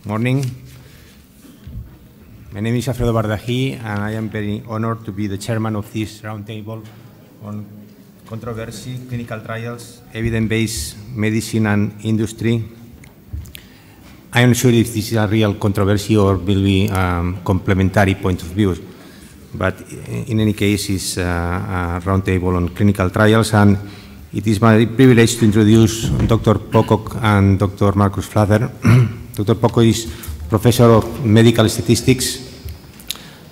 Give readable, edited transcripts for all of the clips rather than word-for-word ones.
Morning. My name is Alfredo Bardají, and I am very honored to be the chairman of this roundtable on controversy, clinical trials, evidence-based medicine and industry. I am not sure if this is a real controversy or will be complementary point of view, but in any case, it's a roundtable on clinical trials, and it is my privilege to introduce Dr. Pocock and Dr. Marcus Flather. Dr. Pocock is Professor of Medical Statistics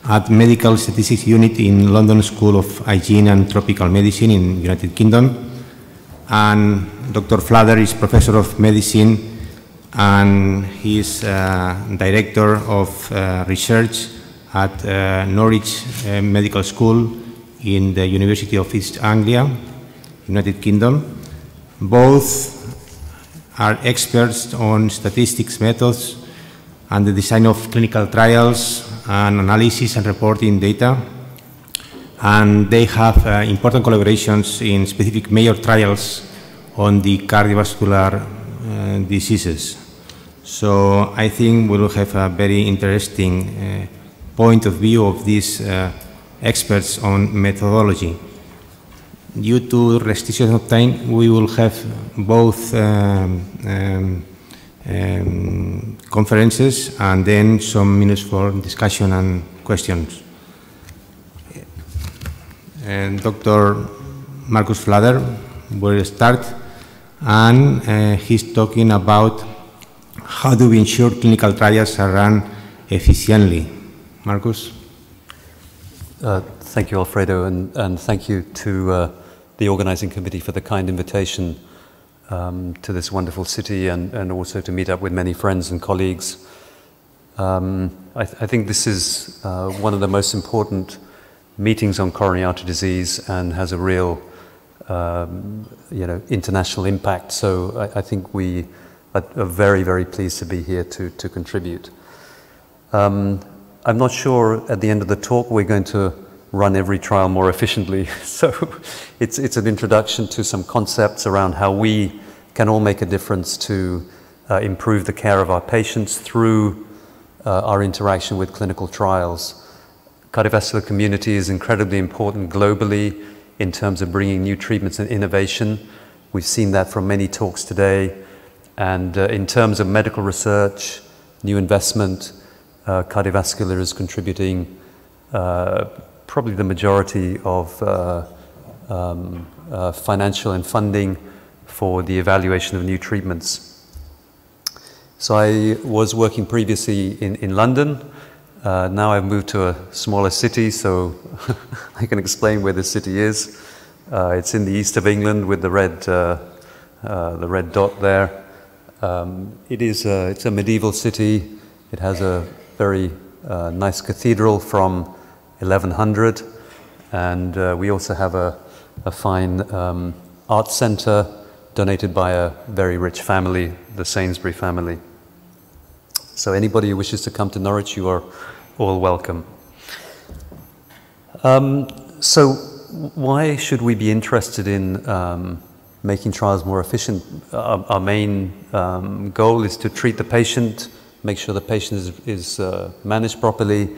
at Medical Statistics Unit in London School of Hygiene and Tropical Medicine in United Kingdom. And Dr. Flather is Professor of Medicine, and he is Director of Research at Norwich Medical School in the University of East Anglia, United Kingdom. Both are experts on statistics methods and the design of clinical trials and analysis and reporting data. And they have important collaborations in specific major trials on the cardiovascular diseases. So I think we will have a very interesting point of view of these experts on methodology. Due to restrictions of time, we will have both conferences and then some minutes for discussion and questions. And Dr. Marcus Flather will start, and he's talking about how do we ensure clinical trials are run efficiently. Marcus? Thank you, Alfredo, and thank you to the organizing committee for the kind invitation to this wonderful city, and also to meet up with many friends and colleagues. I think this is one of the most important meetings on coronary artery disease and has a real international impact. So I think we are very, very pleased to be here to contribute. I'm not sure at the end of the talk we're going to run every trial more efficiently. So it's an introduction to some concepts around how we can all make a difference to improve the care of our patients through our interaction with clinical trials. Cardiovascular community is incredibly important globally in terms of bringing new treatments and innovation. We've seen that from many talks today. And in terms of medical research, new investment, cardiovascular is contributing probably the majority of financial and funding for the evaluation of new treatments. So I was working previously in London. Now I've moved to a smaller city, so I can explain where this city is. It's in the east of England with the red dot there. It's a medieval city. It has a very nice cathedral from 1100, and we also have a fine art center donated by a very rich family, the Sainsbury family. So anybody who wishes to come to Norwich, you are all welcome. So why should we be interested in making trials more efficient? Our main goal is to treat the patient, make sure the patient is managed properly.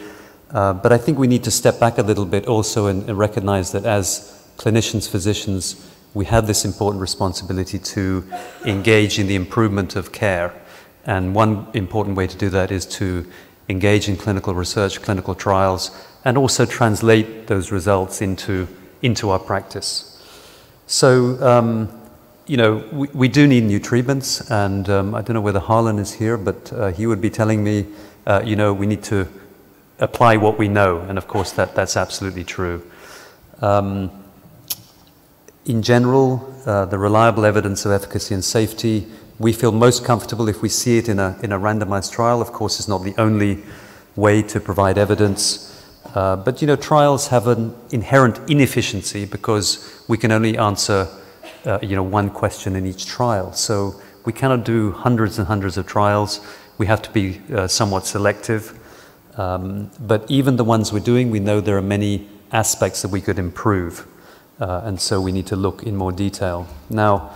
But I think we need to step back a little bit also and recognize that as clinicians, physicians, we have this important responsibility to engage in the improvement of care. And one important way to do that is to engage in clinical research, clinical trials, and also translate those results into our practice. So, we do need new treatments, and I don't know whether Harlan is here, but he would be telling me, we need to apply what we know, and of course that's absolutely true. In general, the reliable evidence of efficacy and safety, we feel most comfortable if we see it in a randomized trial. Of course, it's not the only way to provide evidence, but trials have an inherent inefficiency because we can only answer one question in each trial. So we cannot do hundreds and hundreds of trials. We have to be somewhat selective. But even the ones we're doing, we know there are many aspects that we could improve. And so we need to look in more detail. Now,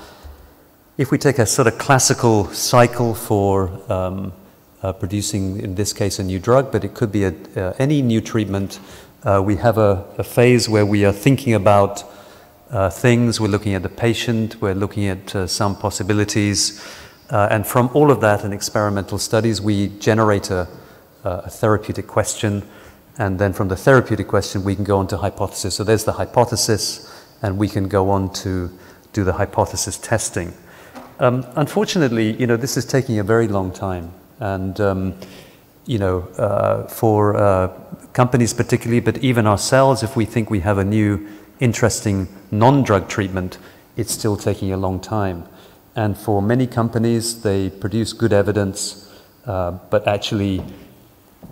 if we take a sort of classical cycle for producing, in this case, a new drug, but it could be any new treatment. We have a phase where we are thinking about things, we're looking at the patient, we're looking at some possibilities, and from all of that and experimental studies, we generate a therapeutic question, and then from the therapeutic question, we can go on to hypothesis. So there's the hypothesis, and we can go on to do the hypothesis testing. Unfortunately, this is taking a very long time, and for companies particularly, but even ourselves, if we think we have a new, interesting non-drug treatment, it's still taking a long time. And for many companies, they produce good evidence, but actually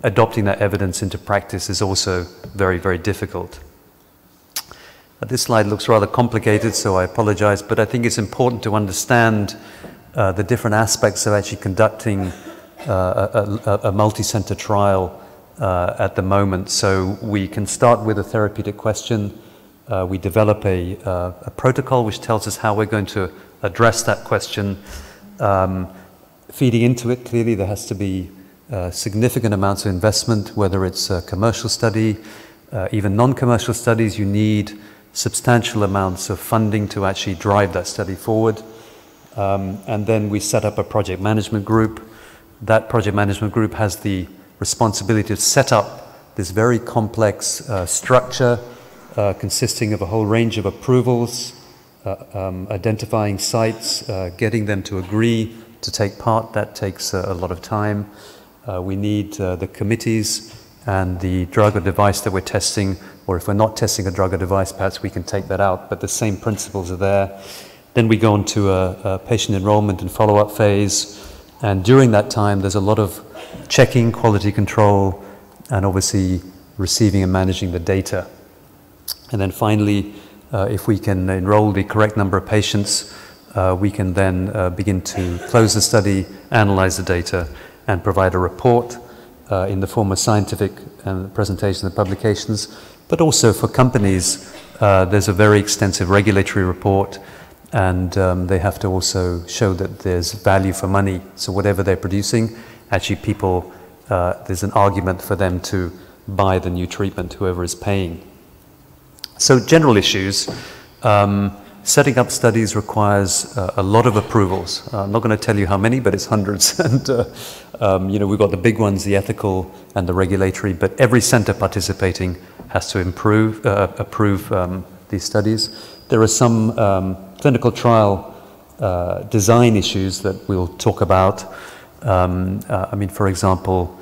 adopting that evidence into practice is also very, very difficult. This slide looks rather complicated, so I apologize, but I think it's important to understand the different aspects of actually conducting a multi-center trial at the moment. So we can start with a therapeutic question. We develop a protocol which tells us how we're going to address that question. Feeding into it, clearly there has to be significant amounts of investment, whether it's a commercial study, even non-commercial studies. You need substantial amounts of funding to actually drive that study forward. And then we set up a project management group. That project management group has the responsibility to set up this very complex structure consisting of a whole range of approvals, identifying sites, getting them to agree to take part. That takes a lot of time. We need the committees and the drug or device that we're testing, or if we're not testing a drug or device, perhaps we can take that out, but the same principles are there. Then we go on to a patient enrollment and follow-up phase, and during that time there's a lot of checking, quality control, and obviously receiving and managing the data. And then finally, if we can enroll the correct number of patients, we can then begin to close the study, analyze the data, and provide a report in the form of scientific presentation and publications. But also for companies, there's a very extensive regulatory report, and they have to also show that there's value for money. So whatever they're producing, actually people, there's an argument for them to buy the new treatment, whoever is paying. So general issues. Setting up studies requires a lot of approvals. I'm not going to tell you how many, but it's hundreds. And we've got the big ones, the ethical and the regulatory, but every center participating has to approve these studies. There are some clinical trial design issues that we'll talk about. For example,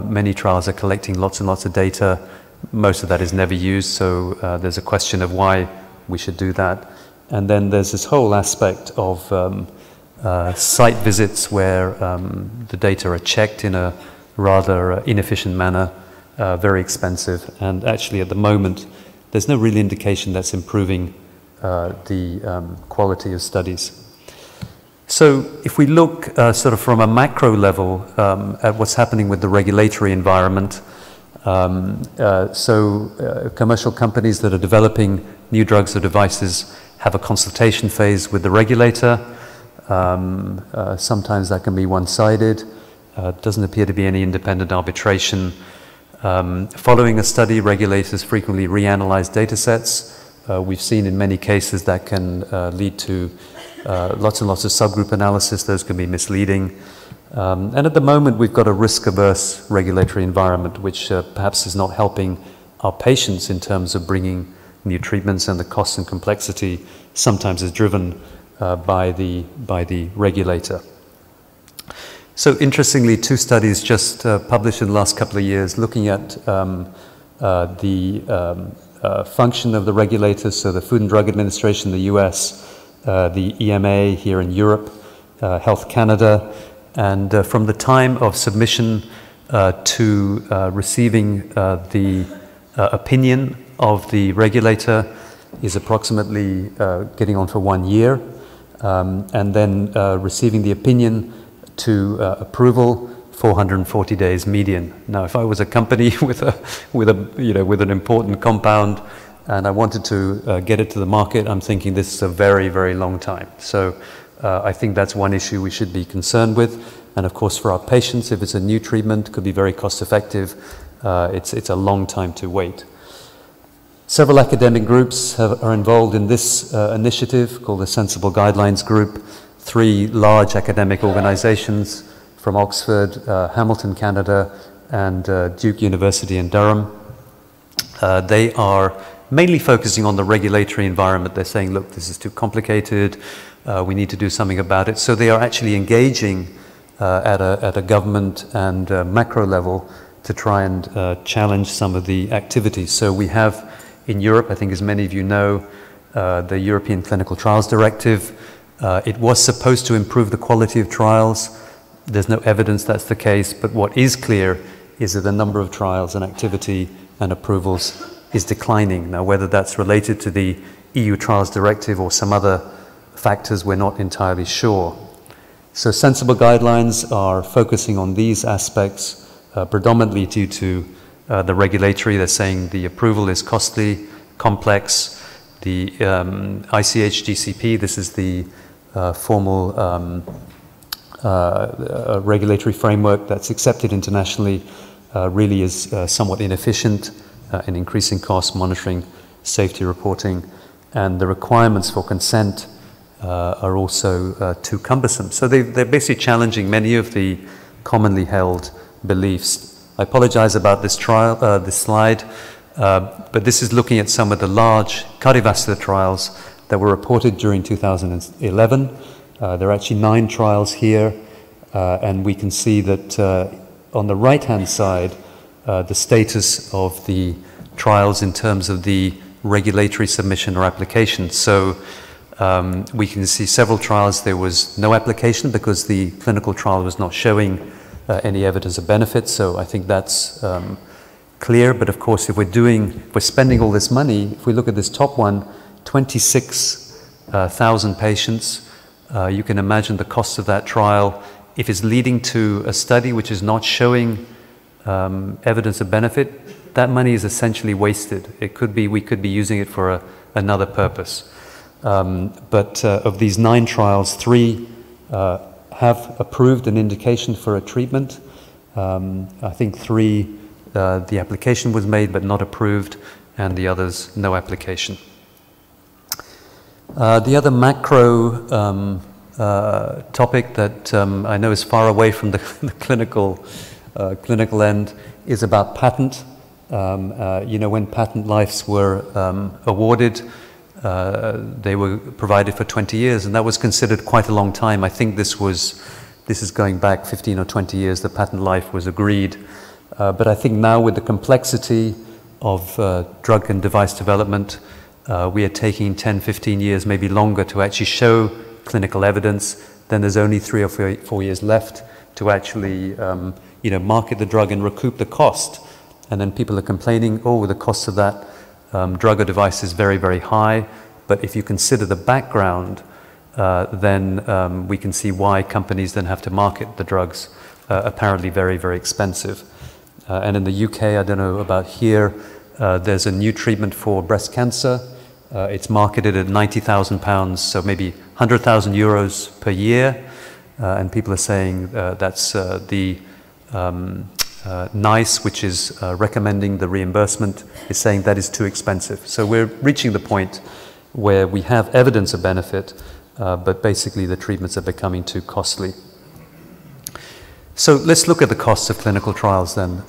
many trials are collecting lots and lots of data. Most of that is never used, so there's a question of why we should do that. And then there's this whole aspect of site visits where the data are checked in a rather inefficient manner, very expensive. And actually at the moment, there's no real indication that's improving the quality of studies. So if we look sort of from a macro level at what's happening with the regulatory environment, commercial companies that are developing new drugs or devices have a consultation phase with the regulator. Sometimes that can be one-sided. Doesn't appear to be any independent arbitration. Following a study, regulators frequently reanalyze data sets. We've seen in many cases that can lead to lots and lots of subgroup analysis. Those can be misleading. And at the moment, we've got a risk-averse regulatory environment, which perhaps is not helping our patients in terms of bringing new treatments, and the cost and complexity sometimes is driven by the regulator. So interestingly, 2 studies just published in the last couple of years looking at the function of the regulators, so the Food and Drug Administration in the US, the EMA here in Europe, Health Canada, and from the time of submission to receiving the opinion of the regulator is approximately getting on for 1 year, and then receiving the opinion to approval, 440 days median. Now, if I was a company with an important compound and I wanted to get it to the market, I'm thinking this is a very, very long time. So I think that's one issue we should be concerned with. And of course, for our patients, if it's a new treatment, could be very cost effective. It's a long time to wait. Several academic groups are involved in this initiative called the Sensible Guidelines Group. 3 large academic organizations from Oxford, Hamilton, Canada, and Duke University in Durham. They are mainly focusing on the regulatory environment. They're saying, look, this is too complicated, we need to do something about it. So they are actually engaging at a government and macro level to try and challenge some of the activities. So we have in Europe, I think as many of you know, the European Clinical Trials Directive. It was supposed to improve the quality of trials. There's no evidence that's the case, but what is clear is that the number of trials and activity and approvals is declining. Now, whether that's related to the EU Trials Directive or some other factors, we're not entirely sure. So sensible guidelines are focusing on these aspects, predominantly due to the regulatory. They're saying the approval is costly, complex. The ICH GCP, this is the formal regulatory framework that's accepted internationally, really is somewhat inefficient in increasing costs, monitoring, safety reporting, and the requirements for consent are also too cumbersome. So they're basically challenging many of the commonly held beliefs. I apologize about this slide, but this is looking at some of the large cardiovascular trials that were reported during 2011. There are actually 9 trials here, and we can see that on the right-hand side, the status of the trials in terms of the regulatory submission or application. So we can see several trials there was no application because the clinical trial was not showing any evidence of benefit. So I think that's clear. But of course, if we're spending all this money, if we look at this top one, 26,000 patients, you can imagine the cost of that trial. If it's leading to a study which is not showing evidence of benefit, that money is essentially wasted. We could be using it for another purpose. But of these 9 trials, 3 have approved an indication for a treatment. I think 3, the application was made but not approved, and the others, no application. The other macro topic that I know is far away from the clinical end is about patent. When patent lives were awarded, they were provided for 20 years, and that was considered quite a long time. I think this is going back 15 or 20 years, the patent life was agreed. But I think now with the complexity of drug and device development, we are taking 10, 15 years, maybe longer, to actually show clinical evidence. Then there's only 3 or 4 years left to actually market the drug and recoup the cost. And then people are complaining, oh, the cost of that drug or device is very, very high. But if you consider the background, then we can see why companies then have to market the drugs, apparently very, very expensive. And in the UK, I don't know about here, there's a new treatment for breast cancer. It's marketed at £90,000, so maybe 100,000 euros per year. And people are saying that's the NICE, which is recommending the reimbursement, is saying that is too expensive. So we're reaching the point where we have evidence of benefit, but basically the treatments are becoming too costly. So let's look at the costs of clinical trials then.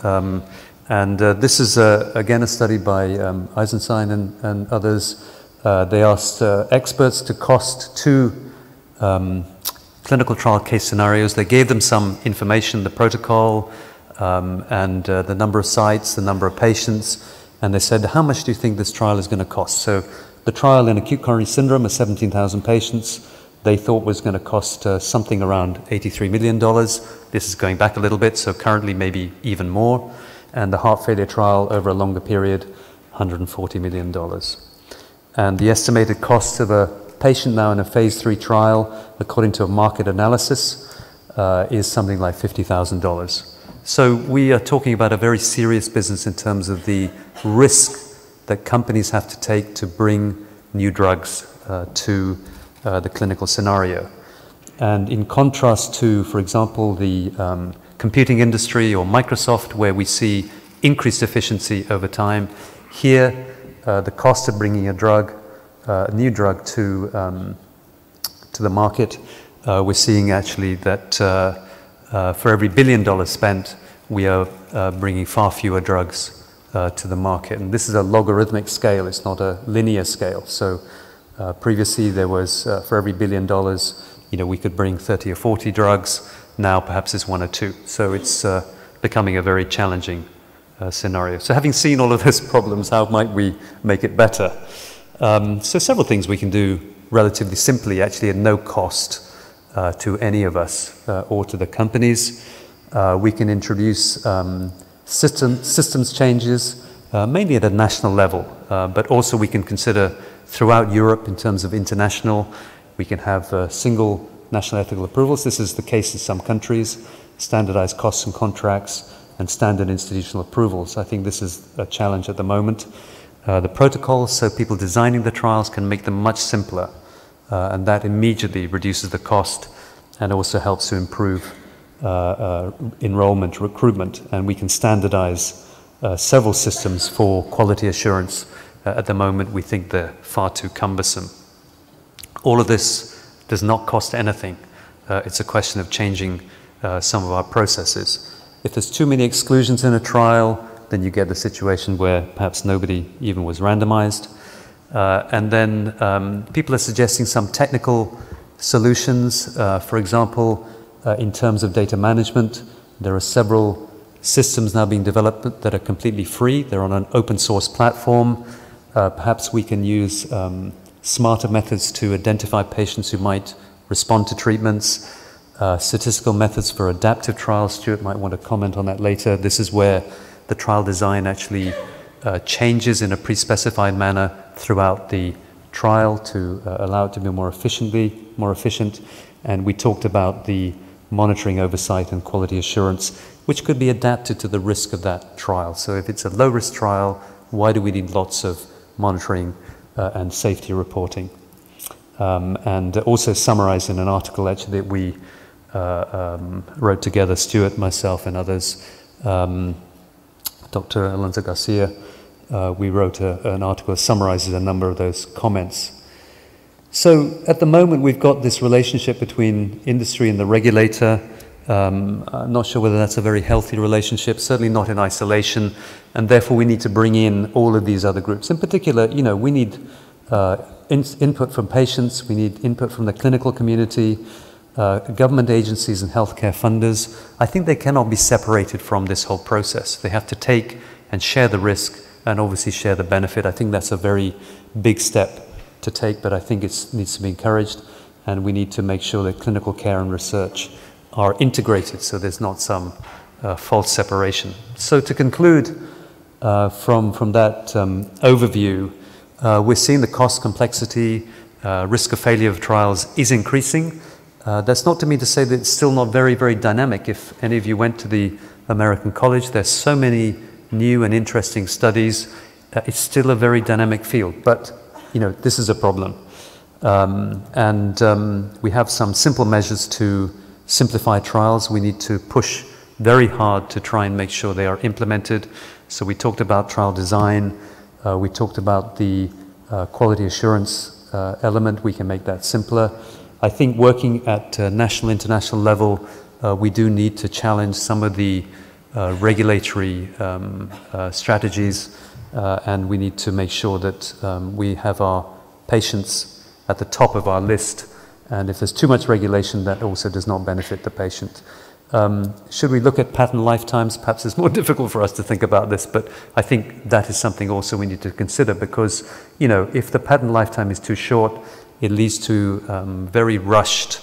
This is, again, a study by Eisenstein and others. They asked experts to cost 2 clinical trial case scenarios. They gave them some information, the protocol, and the number of sites, the number of patients, and they said, how much do you think this trial is going to cost? So the trial in acute coronary syndrome of 17,000 patients, they thought was going to cost something around $83 million. This is going back a little bit, so currently maybe even more. And the heart failure trial over a longer period, $140 million. And the estimated cost of a patient now in a phase 3 trial, according to a market analysis, is something like $50,000. So we are talking about a very serious business in terms of the risk that companies have to take to bring new drugs to the clinical scenario. And in contrast to, for example, the computing industry or Microsoft, where we see increased efficiency over time, here the cost of bringing a new drug to the market, we're seeing actually that for every $1 billion spent, we are bringing far fewer drugs to the market. And this is a logarithmic scale, it's not a linear scale. So previously there was, for every $1 billion, we could bring 30 or 40 drugs. Now perhaps it's 1 or 2. So it's becoming a very challenging scenario. So having seen all of those problems, how might we make it better? So several things we can do relatively simply, actually at no cost to any of us or to the companies. We can introduce systems changes, mainly at a national level, but also we can consider throughout Europe in terms of international. We can have single national ethical approvals. This is the case in some countries, standardized costs and contracts, and standard institutional approvals. I think this is a challenge at the moment. The protocols, so people designing the trials can make them much simpler, and that immediately reduces the cost and also helps to improve enrollment, recruitment, and we can standardize several systems for quality assurance. At the moment, we think they're far too cumbersome. All of this does not cost anything. It's a question of changing some of our processes. If there's too many exclusions in a trial, then you get the situation where perhaps nobody even was randomized. And then people are suggesting some technical solutions. For example, in terms of data management, there are several systems now being developed that are completely free. They're on an open source platform. Perhaps we can use smarter methods to identify patients who might respond to treatments. Statistical methods for adaptive trials. Stuart might want to comment on that later. This is where the trial design actually changes in a pre-specified manner throughout the trial to allow it to be more efficient. And we talked about the monitoring, oversight, and quality assurance, which could be adapted to the risk of that trial. So if it's a low-risk trial, why do we need lots of monitoring and safety reporting? And also summarized in an article actually that we wrote together, Stuart, myself, and others, Dr. Alonso Garcia, we wrote an article that summarizes a number of those comments. So at the moment we've got this relationship between industry and the regulator. I'm not sure whether that's a very healthy relationship, certainly not in isolation, and therefore we need to bring in all of these other groups. In particular, we need input from patients, we need input from the clinical community, government agencies and healthcare funders. I think they cannot be separated from this whole process. They have to take and share the risk and obviously share the benefit. I think that's a very big step to take, but I think it needs to be encouraged, and we need to make sure that clinical care and research are integrated so there's not some false separation. So to conclude from that overview, we're seeing the cost, complexity, risk of failure of trials is increasing. That's not to me to say that it's still not very, very dynamic. If any of you went to the American College, there's so many new and interesting studies. It's still a very dynamic field, but this is a problem. We have some simple measures to simplify trials. We need to push very hard to try and make sure they are implemented. So we talked about trial design. We talked about the quality assurance element. We can make that simpler. I think working at national, international level, we do need to challenge some of the regulatory strategies, and we need to make sure that we have our patients at the top of our list. And if there's too much regulation, that also does not benefit the patient. Should we look at patent lifetimes? Perhaps it's more difficult for us to think about this, but I think that is something also we need to consider, because if the patent lifetime is too short, it leads to very rushed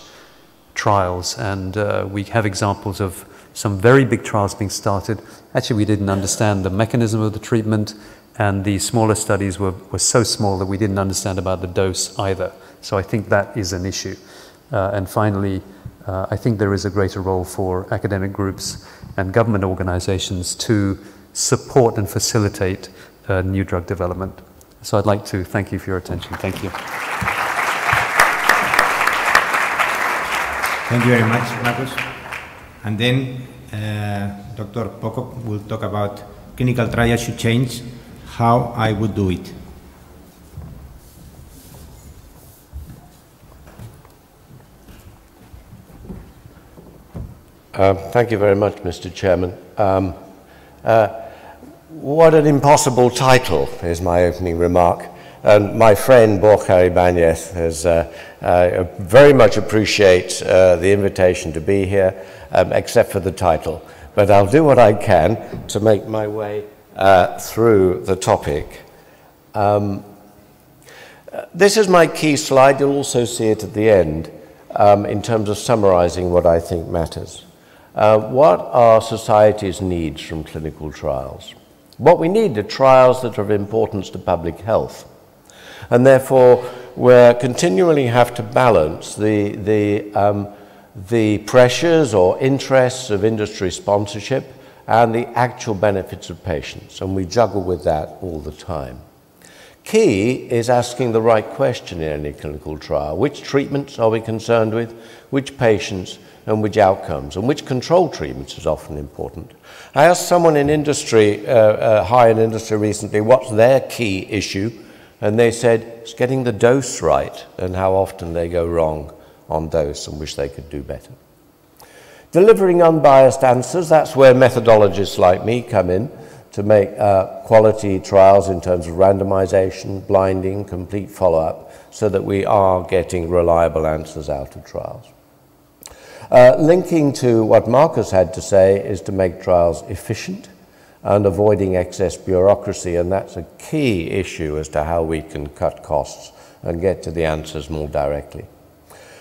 trials. And we have examples of some very big trials being started. Actually, we didn't understand the mechanism of the treatment, and the smaller studies were so small that we didn't understand about the dose either. So I think that is an issue. And finally, I think there is a greater role for academic groups and government organizations to support and facilitate new drug development. So I'd like to thank you for your attention. Thank you. Thank you very much, Marcus. And then Dr. Poco will talk about clinical trials should change, how I would do it. Thank you very much, Mr. Chairman. What an impossible title is my opening remark. And my friend Borja Ibanez has very much appreciates the invitation to be here, except for the title. But I'll do what I can to make my way through the topic. This is my key slide. You'll also see it at the end in terms of summarizing what I think matters. What are society's needs from clinical trials? What we need are trials that are of importance to public health. And therefore, we continually have to balance the pressures or interests of industry sponsorship and the actual benefits of patients. And we juggle with that all the time. Key is asking the right question in any clinical trial. Which treatments are we concerned with? Which patients? And which outcomes, and which control treatments is often important. I asked someone in industry, high in industry recently, what's their key issue? And they said, it's getting the dose right, and how often they go wrong on dose and wish they could do better. Delivering unbiased answers, that's where methodologists like me come in to make quality trials in terms of randomization, blinding, complete follow-up, so that we are getting reliable answers out of trials. Linking to what Marcus had to say is to make trials efficient and avoiding excess bureaucracy, and that's a key issue as to how we can cut costs and get to the answers more directly.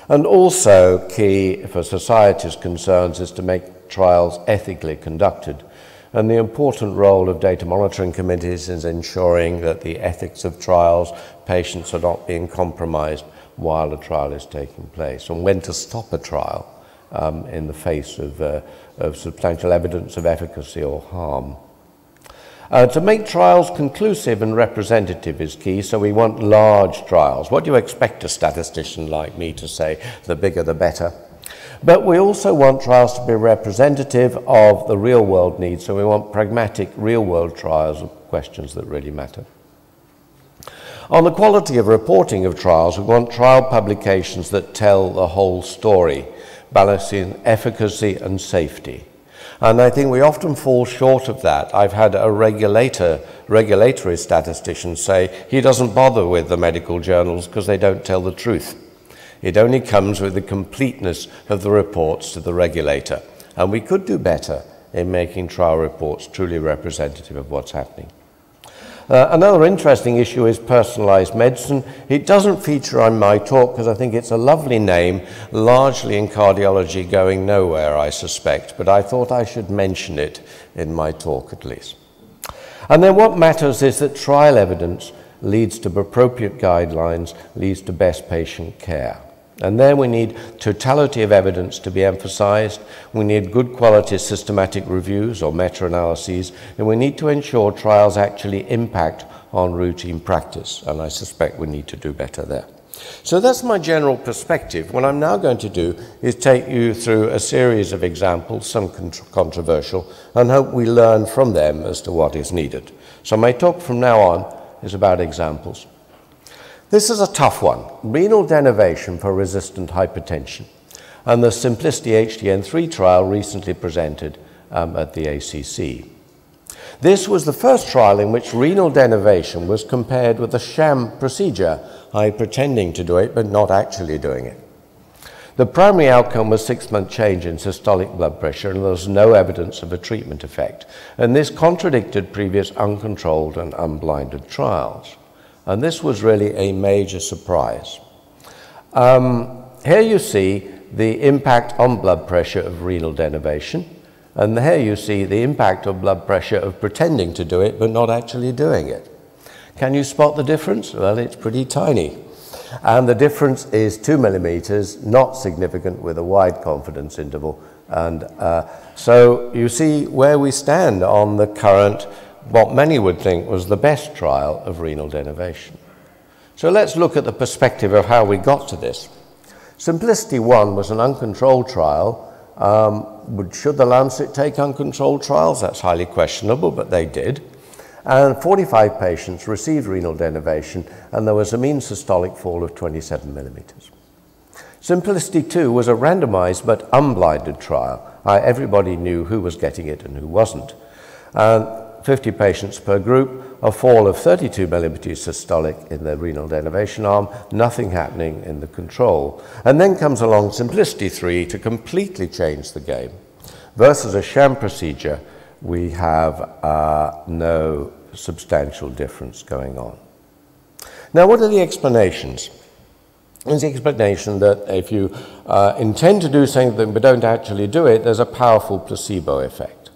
And also key for society's concerns is to make trials ethically conducted, and the important role of data monitoring committees is ensuring that the ethics of trials, patients are not being compromised while a trial is taking place, and when to stop a trial in the face of substantial evidence of efficacy or harm. To make trials conclusive and representative is key, so we want large trials. What do you expect a statistician like me to say? The bigger the better. But we also want trials to be representative of the real-world needs, so we want pragmatic real-world trials of questions that really matter. On the quality of reporting of trials, we want trial publications that tell the whole story, balancing efficacy and safety. And I think we often fall short of that. I've had a regulatory statistician say he doesn't bother with the medical journals because they don't tell the truth. It only comes with the completeness of the reports to the regulator. And we could do better in making trial reports truly representative of what's happening. Another interesting issue is personalized medicine. It doesn't feature on my talk because I think it's a lovely name, largely in cardiology going nowhere, I suspect, but I thought I should mention it in my talk at least. And then what matters is that trial evidence leads to appropriate guidelines, leads to best patient care. And then we need totality of evidence to be emphasized. We need good quality systematic reviews or meta-analyses, and we need to ensure trials actually impact on routine practice, and I suspect we need to do better there. So that's my general perspective. What I'm now going to do is take you through a series of examples, some controversial, and hope we learn from them as to what is needed. So my talk from now on is about examples. This is a tough one, renal denervation for resistant hypertension, and the Simplicity HTN-3 trial recently presented at the ACC. This was the first trial in which renal denervation was compared with a sham procedure, i.e. pretending to do it but not actually doing it. The primary outcome was 6-month change in systolic blood pressure, and there was no evidence of a treatment effect, and this contradicted previous uncontrolled and unblinded trials. And this was really a major surprise. Here you see the impact on blood pressure of renal denervation, and here you see the impact of blood pressure of pretending to do it but not actually doing it. Can you spot the difference? Well, it's pretty tiny. And the difference is 2 millimeters, not significant with a wide confidence interval. And so you see where we stand on the current, what many would think was the best trial of renal denervation. So let's look at the perspective of how we got to this. Simplicity 1 was an uncontrolled trial. Should the Lancet take uncontrolled trials? That's highly questionable, but they did. And 45 patients received renal denervation, and there was a mean systolic fall of 27 millimeters. Simplicity 2 was a randomized but unblinded trial. Everybody knew who was getting it and who wasn't. 50 patients per group, a fall of 32 millimeters systolic in the renal denervation arm, nothing happening in the control. And then comes along Simplicity 3 to completely change the game. Versus a sham procedure, we have no substantial difference going on. Now, what are the explanations? There's the explanation that if you intend to do something but don't actually do it, there's a powerful placebo effect.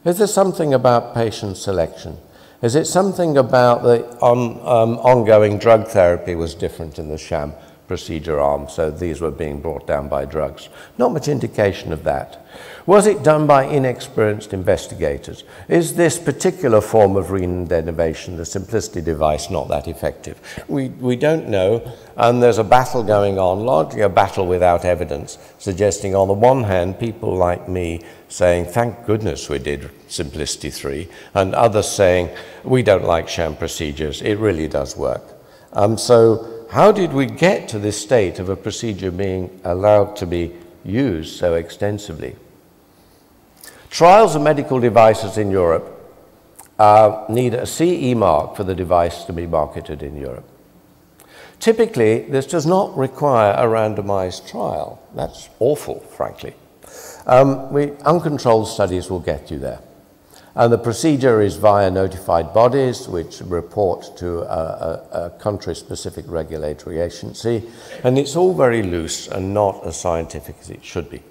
Is there something about patient selection? Is it something about the ongoing drug therapy was different in the sham procedure arm, so these were being brought down by drugs? Not much indication of that. Was it done by inexperienced investigators? Is this particular form of renal denervation, the Simplicity device, not that effective? We don't know, and there's a battle going on, largely a battle without evidence, suggesting on the one hand, people like me saying, thank goodness we did Simplicity 3, and others saying, we don't like sham procedures, it really does work. So how did we get to this state of a procedure being allowed to be used so extensively? Trials of medical devices in Europe need a CE mark for the device to be marketed in Europe. Typically, this does not require a randomized trial. That's awful, frankly. Uncontrolled studies will get you there. And the procedure is via notified bodies which report to a country-specific regulatory agency, and it's all very loose and not as scientific as it should be.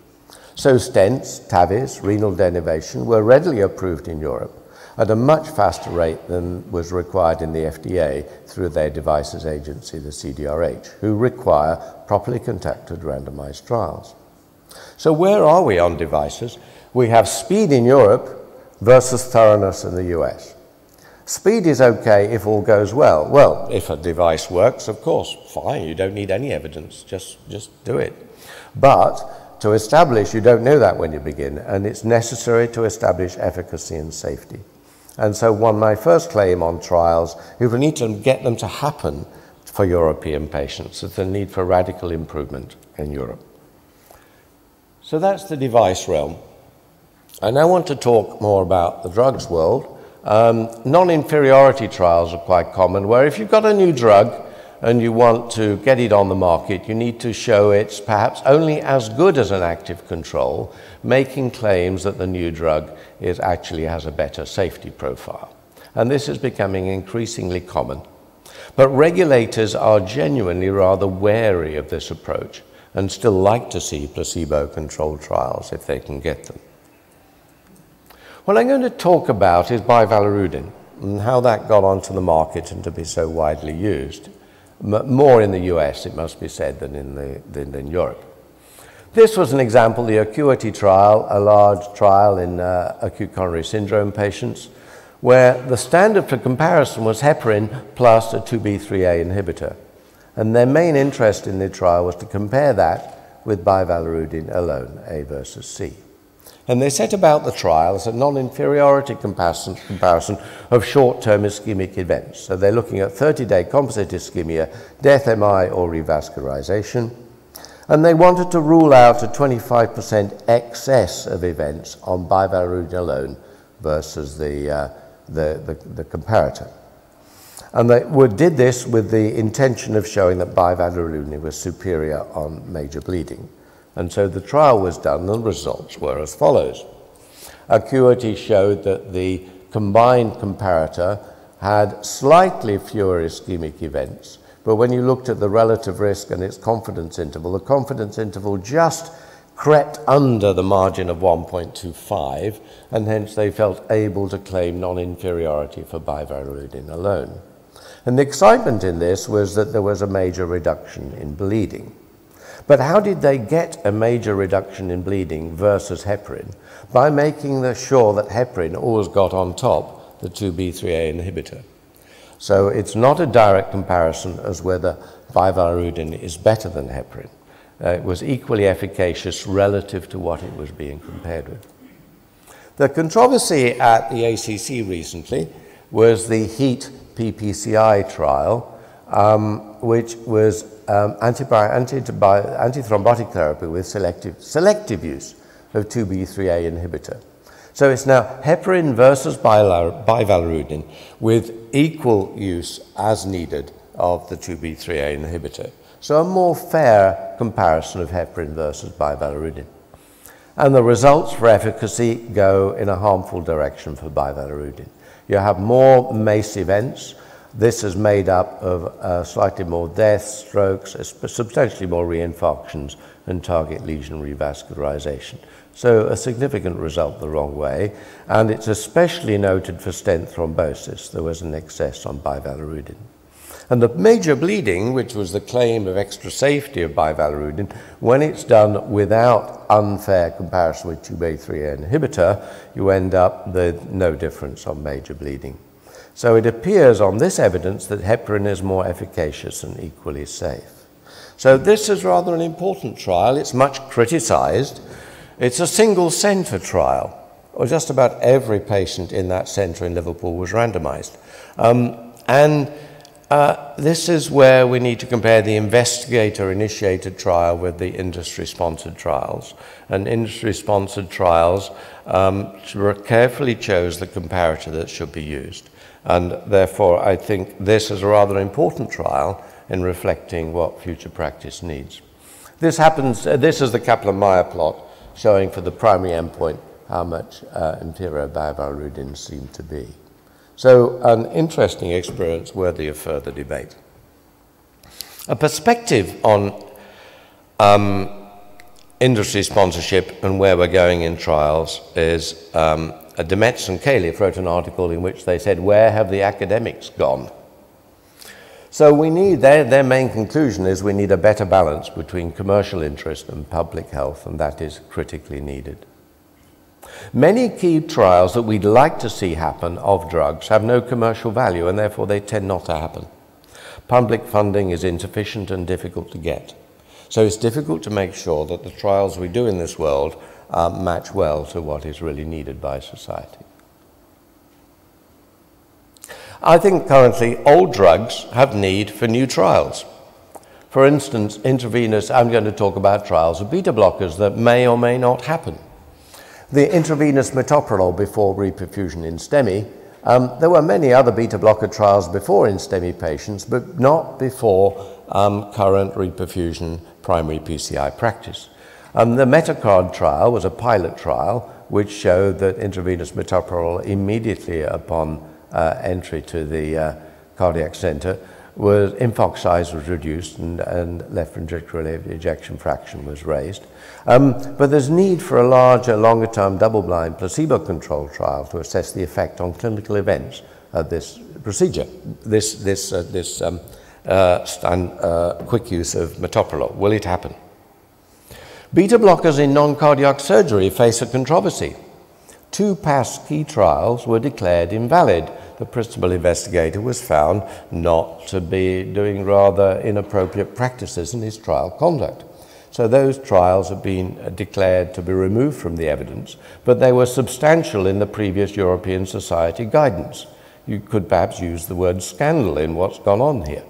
So stents, TAVIs, renal denervation were readily approved in Europe at a much faster rate than was required in the FDA through their devices agency, the CDRH, who require properly conducted randomized trials. So where are we on devices? We have speed in Europe versus thoroughness in the US. Speed is okay if all goes well. Well, if a device works, of course, fine, you don't need any evidence, just do it. But to establish, you don't know that when you begin, and it's necessary to establish efficacy and safety. And so my first claim on trials, if we need to get them to happen for European patients, is the need for radical improvement in Europe. So that's the device realm. I now want to talk more about the drugs world. Non-inferiority trials are quite common, where if you've got a new drug and you want to get it on the market, you need to show it's perhaps only as good as an active control, making claims that the new drug actually has a better safety profile. And this is becoming increasingly common. But regulators are genuinely rather wary of this approach and still like to see placebo-controlled trials if they can get them. What I'm going to talk about is bivalirudin and how that got onto the market and to be so widely used. More in the US, it must be said, than in Europe. This was an example, the Acuity trial, a large trial in acute coronary syndrome patients, where the standard for comparison was heparin plus a 2B3A inhibitor. And their main interest in the trial was to compare that with bivalirudin alone, A versus C. And they set about the trial as a non-inferiority comparison of short-term ischemic events. So they're looking at 30-day composite ischemia, death, MI, or revascularization. And they wanted to rule out a 25% excess of events on bivalirudin alone versus the comparator. And they did this with the intention of showing that bivalirudin was superior on major bleeding. And so the trial was done, and the results were as follows. Acuity showed that the combined comparator had slightly fewer ischemic events, but when you looked at the relative risk and its confidence interval, the confidence interval just crept under the margin of 1.25, and hence they felt able to claim non-inferiority for bivalirudin alone. And the excitement in this was that there was a major reduction in bleeding. But how did they get a major reduction in bleeding versus heparin? By making sure that heparin always got on top the 2B3A inhibitor. So it's not a direct comparison as whether bivalirudin is better than heparin. It was equally efficacious relative to what it was being compared with. The controversy at the ACC recently was the HEAT PPCI trial, which was antithrombotic therapy with selective use of 2B3A inhibitor. So it's now heparin versus bivalirudin with equal use as needed of the 2B3A inhibitor. So a more fair comparison of heparin versus bivalirudin. And the results for efficacy go in a harmful direction for bivalirudin. You have more MACE events. This is made up of slightly more deaths, strokes, substantially more reinfarctions, and target lesion revascularization. So a significant result the wrong way, and it's especially noted for stent thrombosis. There was an excess on bivalirudin. And the major bleeding, which was the claim of extra safety of bivalirudin, when it's done without unfair comparison with 2B3A inhibitor, you end up with no difference on major bleeding. So it appears on this evidence that heparin is more efficacious and equally safe. So this is rather an important trial. It's much criticized. It's a single center trial. Or just about every patient in that center in Liverpool was randomized. This is where we need to compare the investigator-initiated trial with the industry-sponsored trials. And industry-sponsored trials carefully chose the comparator that should be used. And therefore, I think this is a rather important trial in reflecting what future practice needs. This is the Kaplan-Meier plot showing for the primary endpoint how much inferior bivalirudin seemed to be. So an interesting experience worthy of further debate. A perspective on industry sponsorship and where we're going in trials is Demetz and Califf wrote an article in which they said, where have the academics gone? So we need, their main conclusion is we need a better balance between commercial interest and public health, and that is critically needed. Many key trials that we'd like to see happen of drugs have no commercial value, and therefore they tend not to happen. Public funding is insufficient and difficult to get. So it's difficult to make sure that the trials we do in this world match well to what is really needed by society. I think currently old drugs have need for new trials. For instance, intravenous, I'm going to talk about trials of beta blockers that may or may not happen. The intravenous metoprolol before reperfusion in STEMI, there were many other beta blocker trials before in STEMI patients, but not before current reperfusion primary PCI practice. The Metacard trial was a pilot trial which showed that intravenous metoprolol immediately upon entry to the cardiac center, infarct size was reduced and left ventricular ejection fraction was raised. But there's need for a larger, longer-term double-blind placebo-controlled trial to assess the effect on clinical events of this procedure, this quick use of metoprolol. Will it happen? Beta blockers in non-cardiac surgery face a controversy. 2 past key trials were declared invalid. The principal investigator was found not to be doing rather inappropriate practices in his trial conduct. So those trials have been declared to be removed from the evidence, but they were substantial in the previous European Society guidance. You could perhaps use the word scandal in what's gone on here.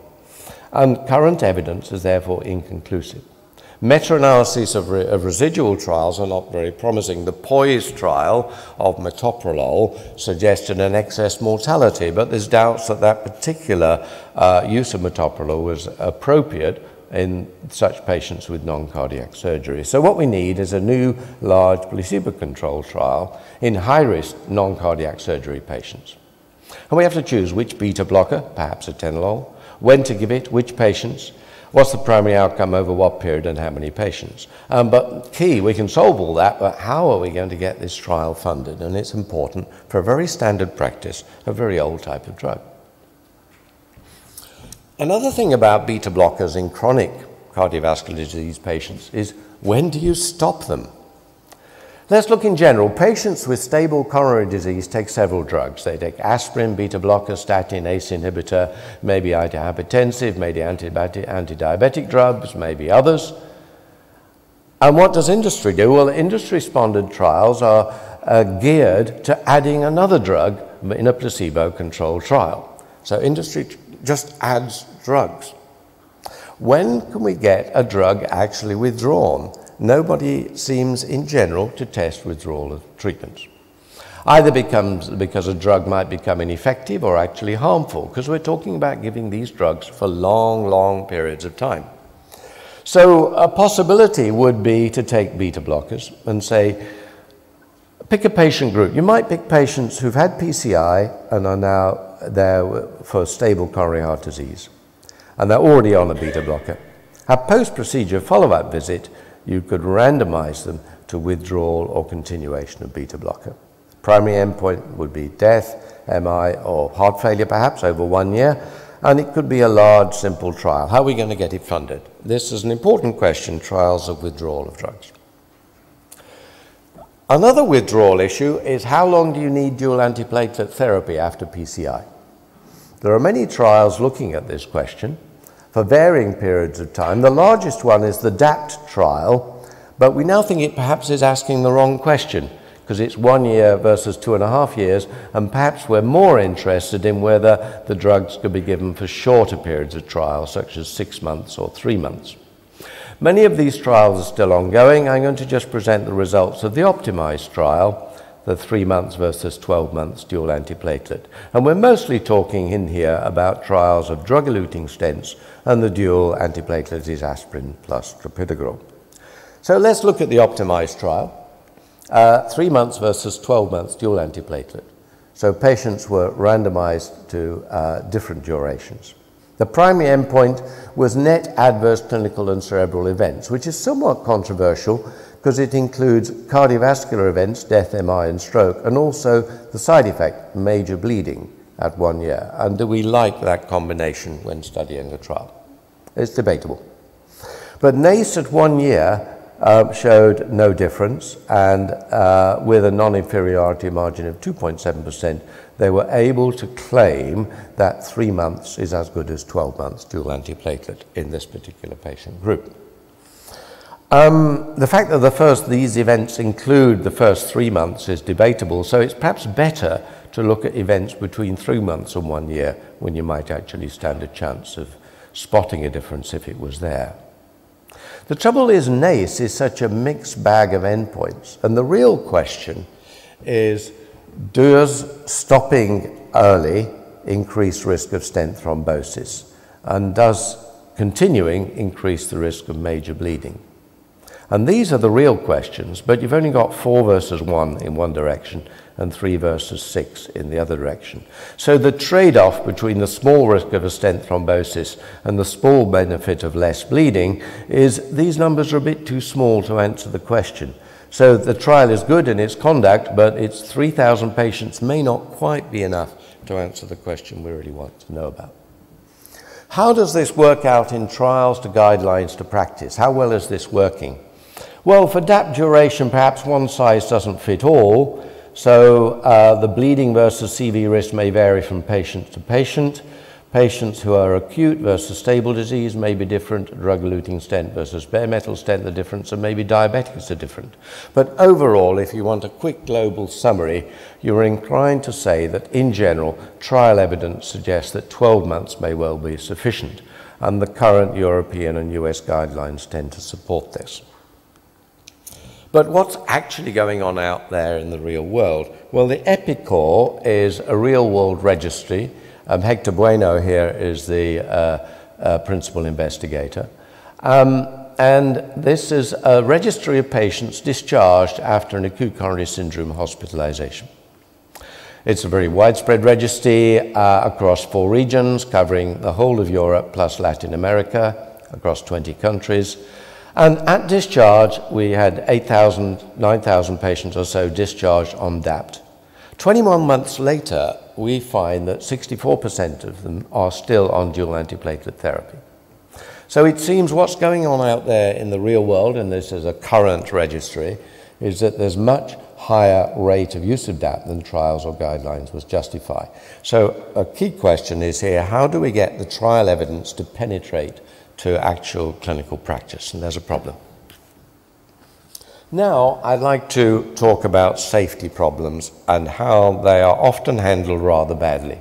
And current evidence is therefore inconclusive. Meta-analyses of residual trials are not very promising. The POISE trial of metoprolol suggested an excess mortality, but there's doubts that that particular use of metoprolol was appropriate in such patients with non-cardiac surgery. So what we need is a new large placebo-controlled trial in high-risk non-cardiac surgery patients. And we have to choose which beta blocker, perhaps atenolol, when to give it, which patients, what's the primary outcome over what period and how many patients. But key, we can solve all that, but how are we going to get this trial funded? And it's important for a very standard practice, a very old type of drug. Another thing about beta blockers in chronic cardiovascular disease patients is when do you stop them? Let's look in general. Patients with stable coronary disease take several drugs. They take aspirin, beta blocker, statin, ACE inhibitor, maybe antihypertensive, maybe anti-diabetic drugs, maybe others. And what does industry do? Well, industry-sponsored trials are geared to adding another drug in a placebo-controlled trial. So industry just adds drugs. When can we get a drug actually withdrawn? Nobody seems, in general, to test withdrawal of treatments. Either because a drug might become ineffective or actually harmful, because we're talking about giving these drugs for long, long periods of time. So a possibility would be to take beta blockers and say, pick a patient group. You might pick patients who've had PCI and are now there for stable coronary heart disease, and they're already on a beta blocker. A post-procedure follow-up visit, you could randomize them to withdrawal or continuation of beta blocker. Primary endpoint would be death, MI, or heart failure perhaps over 1 year, and it could be a large, simple trial. How are we going to get it funded? This is an important question, trials of withdrawal of drugs. Another withdrawal issue is how long do you need dual antiplatelet therapy after PCI? There are many trials looking at this question for varying periods of time. The largest one is the DAPT trial, but we now think it perhaps is asking the wrong question, because it's 1 year versus 2.5 years, and perhaps we're more interested in whether the drugs could be given for shorter periods of trial, such as 6 months or 3 months. Many of these trials are still ongoing. I'm going to just present the results of the optimized trial, the 3 months versus 12 months dual antiplatelet. And we're mostly talking in here about trials of drug-eluting stents, and the dual antiplatelet is aspirin plus clopidogrel. So let's look at the optimized trial. 3 months versus 12 months dual antiplatelet. So patients were randomized to different durations. The primary endpoint was net adverse clinical and cerebral events, which is somewhat controversial because it includes cardiovascular events, death, MI, and stroke, and also the side effect, major bleeding at 1 year. And do we like that combination when studying the trial? It's debatable. But NACE at 1 year showed no difference, and with a non-inferiority margin of 2.7%, they were able to claim that 3 months is as good as 12 months dual antiplatelet in this particular patient group. The fact that these events include the first 3 months is debatable, so it's perhaps better to look at events between 3 months and 1 year when you might actually stand a chance of spotting a difference if it was there. The trouble is NACE is such a mixed bag of endpoints, and the real question is, does stopping early increase risk of stent thrombosis, and does continuing increase the risk of major bleeding? And these are the real questions, but you've only got 4 versus 1 in one direction and 3 versus 6 in the other direction. So the trade-off between the small risk of a stent thrombosis and the small benefit of less bleeding is these numbers are a bit too small to answer the question. So the trial is good in its conduct, but its 3,000 patients may not quite be enough to answer the question we really want to know about. How does this work out in trials to guidelines to practice? How well is this working? Well, for DAPT duration, perhaps one size doesn't fit all. So the bleeding versus CV risk may vary from patient to patient. Patients who are acute versus stable disease may be different. Drug-eluting stent versus bare metal stent, the difference, and maybe diabetics are different. But overall, if you want a quick global summary, you're inclined to say that in general, trial evidence suggests that 12 months may well be sufficient, and the current European and US guidelines tend to support this. But what's actually going on out there in the real world? Well, the EPICOR is a real-world registry. Hector Bueno here is the principal investigator. And this is a registry of patients discharged after an acute coronary syndrome hospitalization. It's a very widespread registry across 4 regions, covering the whole of Europe plus Latin America, across 20 countries. And at discharge, we had 9,000 patients or so discharged on DAPT. 21 months later, we find that 64% of them are still on dual antiplatelet therapy. So it seems what's going on out there in the real world, and this is a current registry, is that there's much higher rate of use of DAPT than trials or guidelines would justify. So a key question is here, how do we get the trial evidence to penetrate to actual clinical practice? And there's a problem. Now, I'd like to talk about safety problems and how they are often handled rather badly.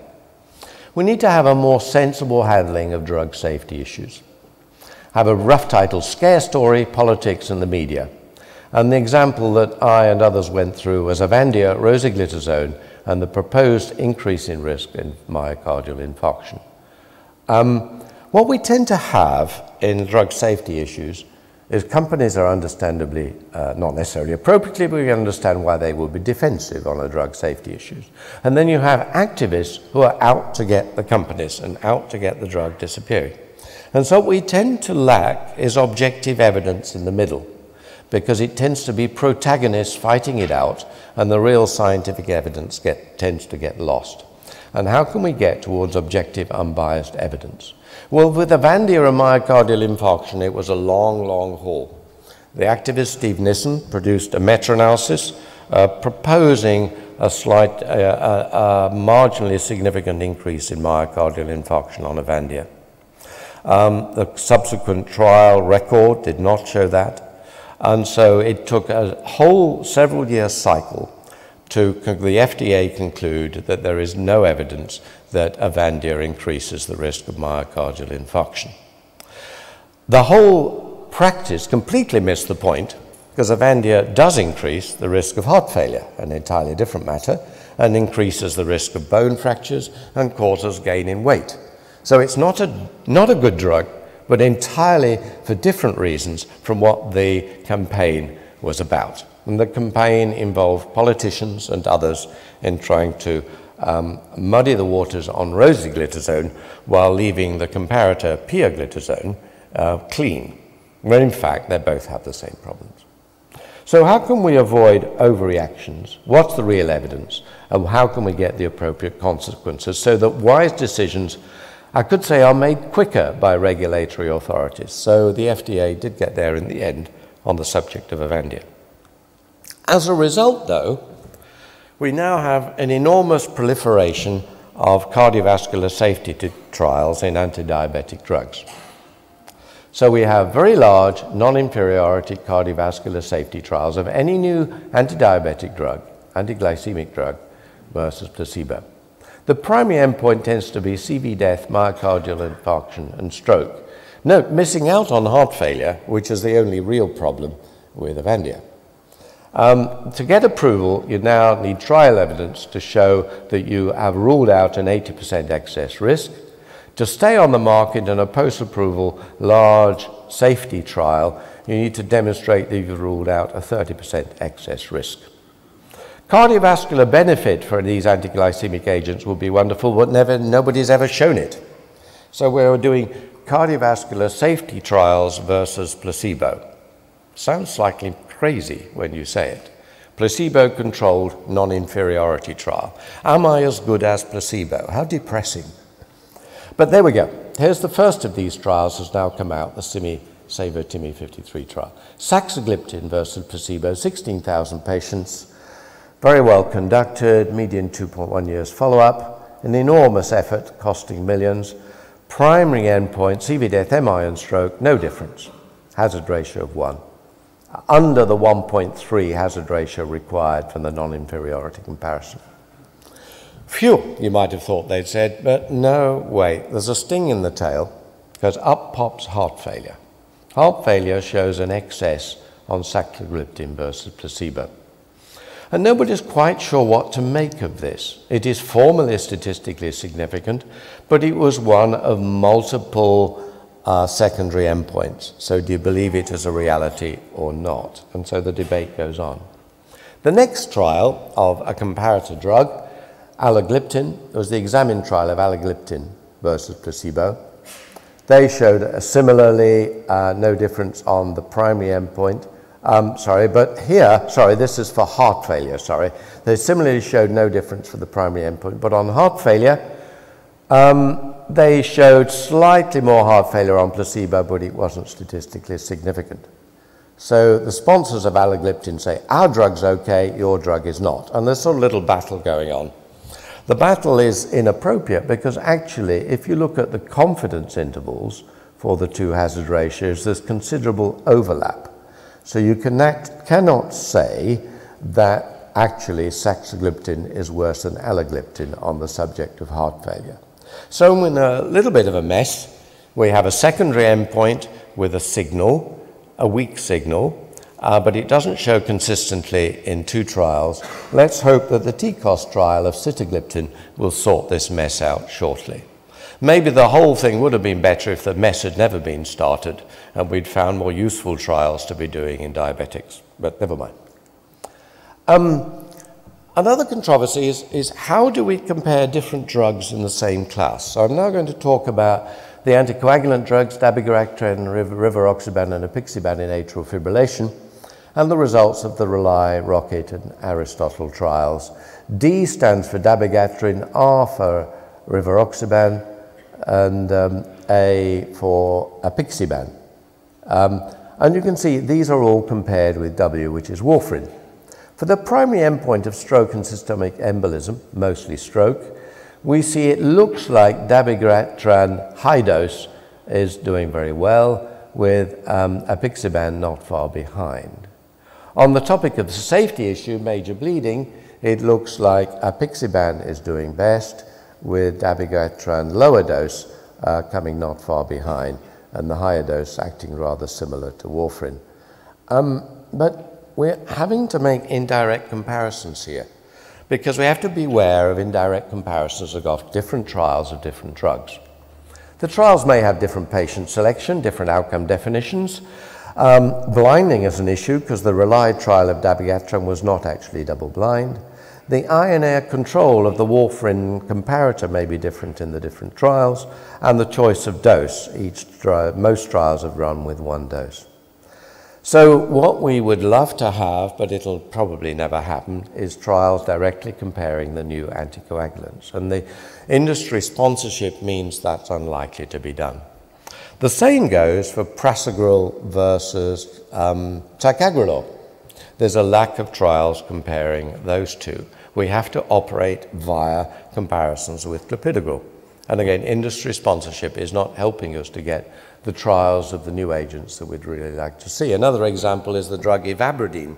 We need to have a more sensible handling of drug safety issues. Have a rough title, Scare Story, Politics and the Media. And the example that I and others went through was Avandia, rosiglitazone, and the proposed increase in risk in myocardial infarction. What we tend to have in drug safety issues is companies are understandably, not necessarily appropriately, but we understand why they would be defensive on a drug safety issues. And then you have activists who are out to get the companies and out to get the drug disappearing. And so what we tend to lack is objective evidence in the middle, because it tends to be protagonists fighting it out and the real scientific evidence tends to get lost. And how can we get towards objective, unbiased evidence? Well, with Avandia and myocardial infarction, it was a long, long haul. The activist Steve Nissen produced a meta-analysis proposing a slight, marginally significant increase in myocardial infarction on Avandia. The subsequent trial record did not show that, and so it took a whole several-year cycle to the FDA conclude that there is no evidence that Avandia increases the risk of myocardial infarction. The whole practice completely missed the point, because Avandia does increase the risk of heart failure, an entirely different matter, and increases the risk of bone fractures and causes gain in weight. So it's not a good drug, but entirely for different reasons from what the campaign was about. And the campaign involved politicians and others in trying to muddy the waters on rosiglitazone while leaving the comparator pioglitazone clean, when in fact they both have the same problems. So how can we avoid overreactions? What's the real evidence? And how can we get the appropriate consequences so that wise decisions, I could say, are made quicker by regulatory authorities? So the FDA did get there in the end on the subject of Avandia. As a result, though, we now have an enormous proliferation of cardiovascular safety trials in anti-diabetic drugs. So we have very large non-inferiority cardiovascular safety trials of any new anti-diabetic drug, anti-glycemic drug, versus placebo. The primary endpoint tends to be CV death, myocardial infarction, and stroke. Note, missing out on heart failure, which is the only real problem with Avandia. To get approval, you now need trial evidence to show that you have ruled out an 80% excess risk. To stay on the market in a post-approval large safety trial, you need to demonstrate that you've ruled out a 30% excess risk. Cardiovascular benefit for these anti-glycemic agents would be wonderful, but nobody's ever shown it. So we're doing cardiovascular safety trials versus placebo. Sounds slightly crazy when you say it. Placebo-controlled non-inferiority trial. Am I as good as placebo? How depressing. But there we go. Here's the first of these trials has now come out, the SAVO-TIMI 53 trial. Saxagliptin versus placebo, 16,000 patients, very well conducted, median 2.1 years follow-up, an enormous effort costing millions. Primary endpoint, CV death, MI and stroke, no difference. Hazard ratio of 1. Under the 1.3 hazard ratio required from the non-inferiority comparison. Phew, you might have thought they'd said, but no way. There's a sting in the tail, because up pops heart failure. Heart failure shows an excess on saxagliptin versus placebo. And nobody's quite sure what to make of this. It is formally statistically significant, but it was one of multiple secondary endpoints. So do you believe it as a reality or not? And so the debate goes on. The next trial of a comparator drug, alogliptin, was the examined trial of alogliptin versus placebo. They showed similarly no difference on the primary endpoint. This is for heart failure, They similarly showed no difference for the primary endpoint, but on heart failure, they showed slightly more heart failure on placebo, but it wasn't statistically significant. So the sponsors of alogliptin say, our drug's okay, your drug is not. And there's a little battle going on. The battle is inappropriate because actually, if you look at the confidence intervals for the two hazard ratios, there's considerable overlap. So you cannot say that actually saxagliptin is worse than elagliptin on the subject of heart failure. So we're in a little bit of a mess. We have a secondary endpoint with a signal, a weak signal, but it doesn't show consistently in 2 trials. Let's hope that the TCOS trial of sitagliptin will sort this mess out shortly. Maybe the whole thing would have been better if the mess had never been started and we'd found more useful trials to be doing in diabetics, but never mind. Another controversy is how do we compare different drugs in the same class? So I'm now going to talk about the anticoagulant drugs, dabigatran, rivaroxaban, and apixaban in atrial fibrillation, and the results of the RELY, ROCKET, and Aristotle trials. D stands for dabigatran, R for rivaroxaban, and A for apixaban. And you can see these are all compared with W, which is warfarin. For the primary endpoint of stroke and systemic embolism, mostly stroke, we see it looks like dabigatran high dose is doing very well, with apixaban not far behind. On the topic of the safety issue, major bleeding, it looks like apixaban is doing best, with dabigatran lower dose coming not far behind, and the higher dose acting rather similar to warfarin. But we're having to make indirect comparisons here, because we have to be aware of indirect comparisons of different trials of different drugs. The trials may have different patient selection, different outcome definitions. Blinding is an issue because the RELY trial of dabigatran was not actually double-blind. The eye-and-air control of the warfarin comparator may be different in the different trials, and the choice of dose. Most trials have run with 1 dose. So what we would love to have, but it'll probably never happen, is trials directly comparing the new anticoagulants. And the industry sponsorship means that's unlikely to be done. The same goes for prasugrel versus ticagrelor. There's a lack of trials comparing those two. We have to operate via comparisons with clopidogrel. And again, industry sponsorship is not helping us to get the trials of the new agents that we'd really like to see. Another example is the drug ivabradine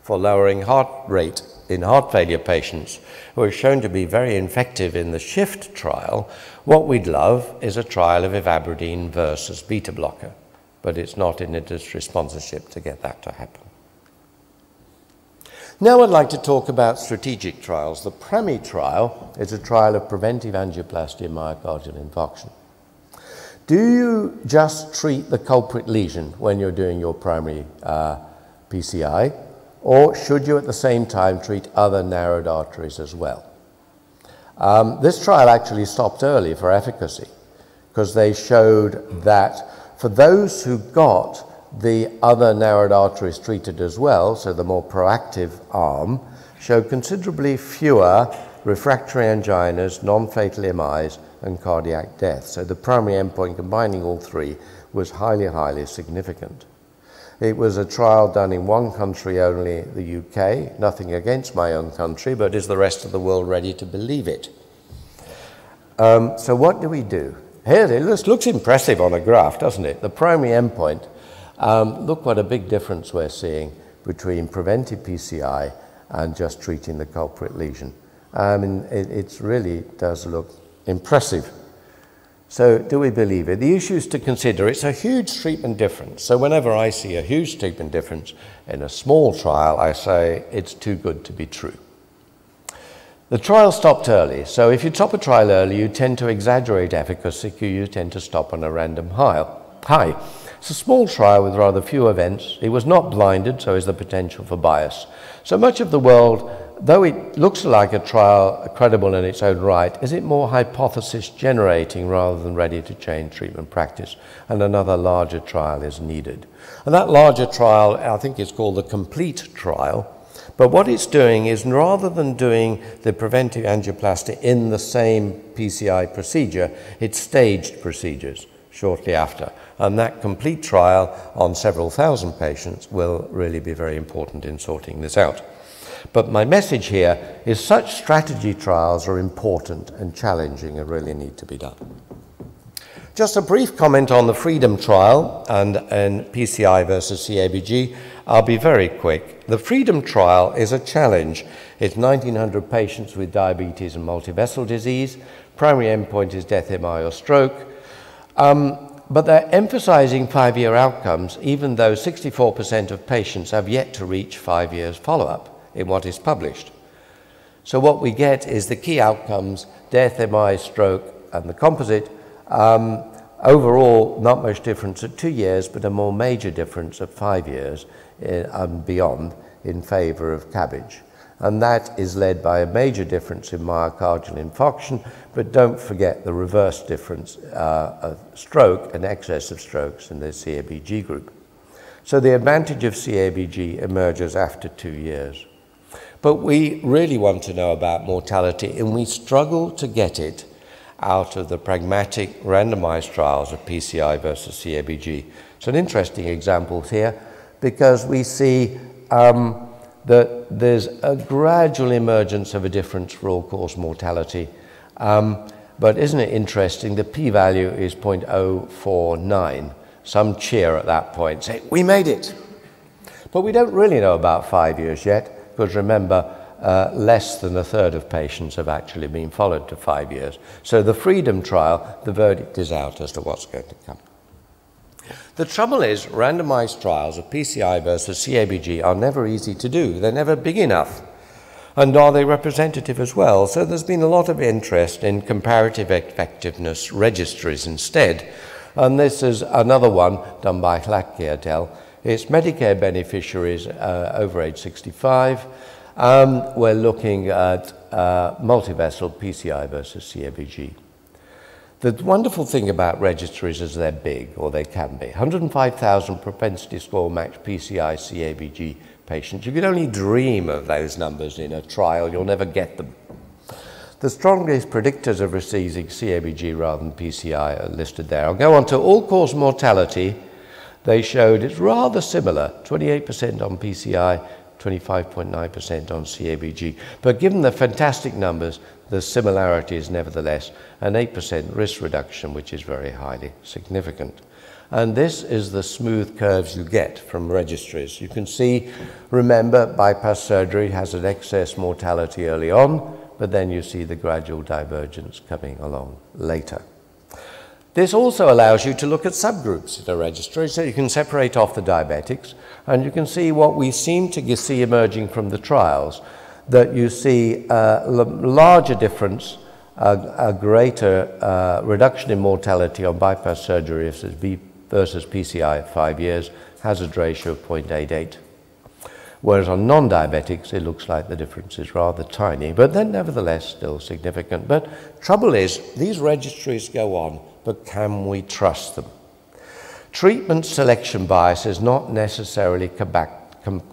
for lowering heart rate in heart failure patients, who are shown to be very effective in the SHIFT trial. What we'd love is a trial of ivabradine versus beta blocker, but it's not in industry sponsorship to get that to happen. Now I'd like to talk about strategic trials. The PREMI trial is a trial of preventive angioplasty and myocardial infarction. Do you just treat the culprit lesion when you're doing your primary PCI, or should you at the same time treat other narrowed arteries as well? This trial actually stopped early for efficacy because they showed that for those who got the other narrowed arteries treated as well, so the more proactive arm, showed considerably fewer refractory anginas, non-fatal MIs, and cardiac death. So the primary endpoint combining all 3 was highly, highly significant. It was a trial done in 1 country only, the UK. Nothing against my own country, but is the rest of the world ready to believe it? So what do we do? Here, this looks impressive on a graph, doesn't it? The primary endpoint. Look what a big difference we're seeing between preventive PCI and just treating the culprit lesion. I mean, it really does look impressive. So do we believe it? The issues to consider, it's a huge treatment difference. So whenever I see a huge treatment difference in a small trial, I say it's too good to be true. The trial stopped early. So if you stop a trial early, you tend to exaggerate efficacy, you tend to stop on a random high. It's a small trial with rather few events. It was not blinded, so is the potential for bias. So much of the world, though it looks like a trial credible in its own right, is it more hypothesis generating rather than ready to change treatment practice? And another larger trial is needed. And that larger trial, I think, is called the COMPLETE trial. But what it's doing is, rather than doing the preventive angioplasty in the same PCI procedure, it's staged procedures shortly after. And that COMPLETE trial on several thousand patients will really be very important in sorting this out. But my message here is such strategy trials are important and challenging and really need to be done. Just a brief comment on the FREEDOM trial and PCI versus CABG. I'll be very quick. The FREEDOM trial is a challenge. It's 1,900 patients with diabetes and multivessel disease. Primary endpoint is death, MI, or stroke. But they're emphasizing 5-year outcomes, even though 64% of patients have yet to reach 5 years follow-up in what is published. So what we get is the key outcomes, death, MI, stroke, and the composite. Overall, not much difference at 2 years, but a more major difference at 5 years and beyond in favor of CABG. And that is led by a major difference in myocardial infarction, but don't forget the reverse difference of stroke and excess of strokes in the CABG group. So the advantage of CABG emerges after 2 years. But we really want to know about mortality, and we struggle to get it out of the pragmatic randomized trials of PCI versus CABG. It's an interesting example here because we see that there's a gradual emergence of a difference for all-cause mortality. But isn't it interesting, the p-value is 0.049. Some cheer at that point, say, we made it. But we don't really know about 5 years yet, because remember, less than a third of patients have actually been followed to 5 years. So the FREEDOM trial, the verdict is out as to what's going to come. The trouble is, randomized trials of PCI versus CABG are never easy to do. They're never big enough. And are they representative as well? So there's been a lot of interest in comparative effectiveness registries instead. And this is another one done by Hlacke et al. It's Medicare beneficiaries over age 65. We're looking at multivessel PCI versus CABG. The wonderful thing about registries is they're big, or they can be. 105,000 propensity score matched PCI CABG patients. You could only dream of those numbers in a trial. You'll never get them. The strongest predictors of receiving CABG rather than PCI are listed there. I'll go on to all-cause mortality. They showed it's rather similar, 28% on PCI, 25.9% on CABG. But given the fantastic numbers, the similarity is nevertheless an 8% risk reduction, which is very highly significant. And this is the smooth curves you get from registries. You can see, remember, bypass surgery has an excess mortality early on, but then you see the gradual divergence coming along later. This also allows you to look at subgroups in a registry, so you can separate off the diabetics, and you can see what we seem to see emerging from the trials, that you see a larger difference, a greater reduction in mortality on bypass surgery versus PCI at 5 years, hazard ratio of 0.88. Whereas on non-diabetics, it looks like the difference is rather tiny, but then nevertheless still significant. But trouble is, these registries go on, but can we trust them? Treatment selection bias is not necessarily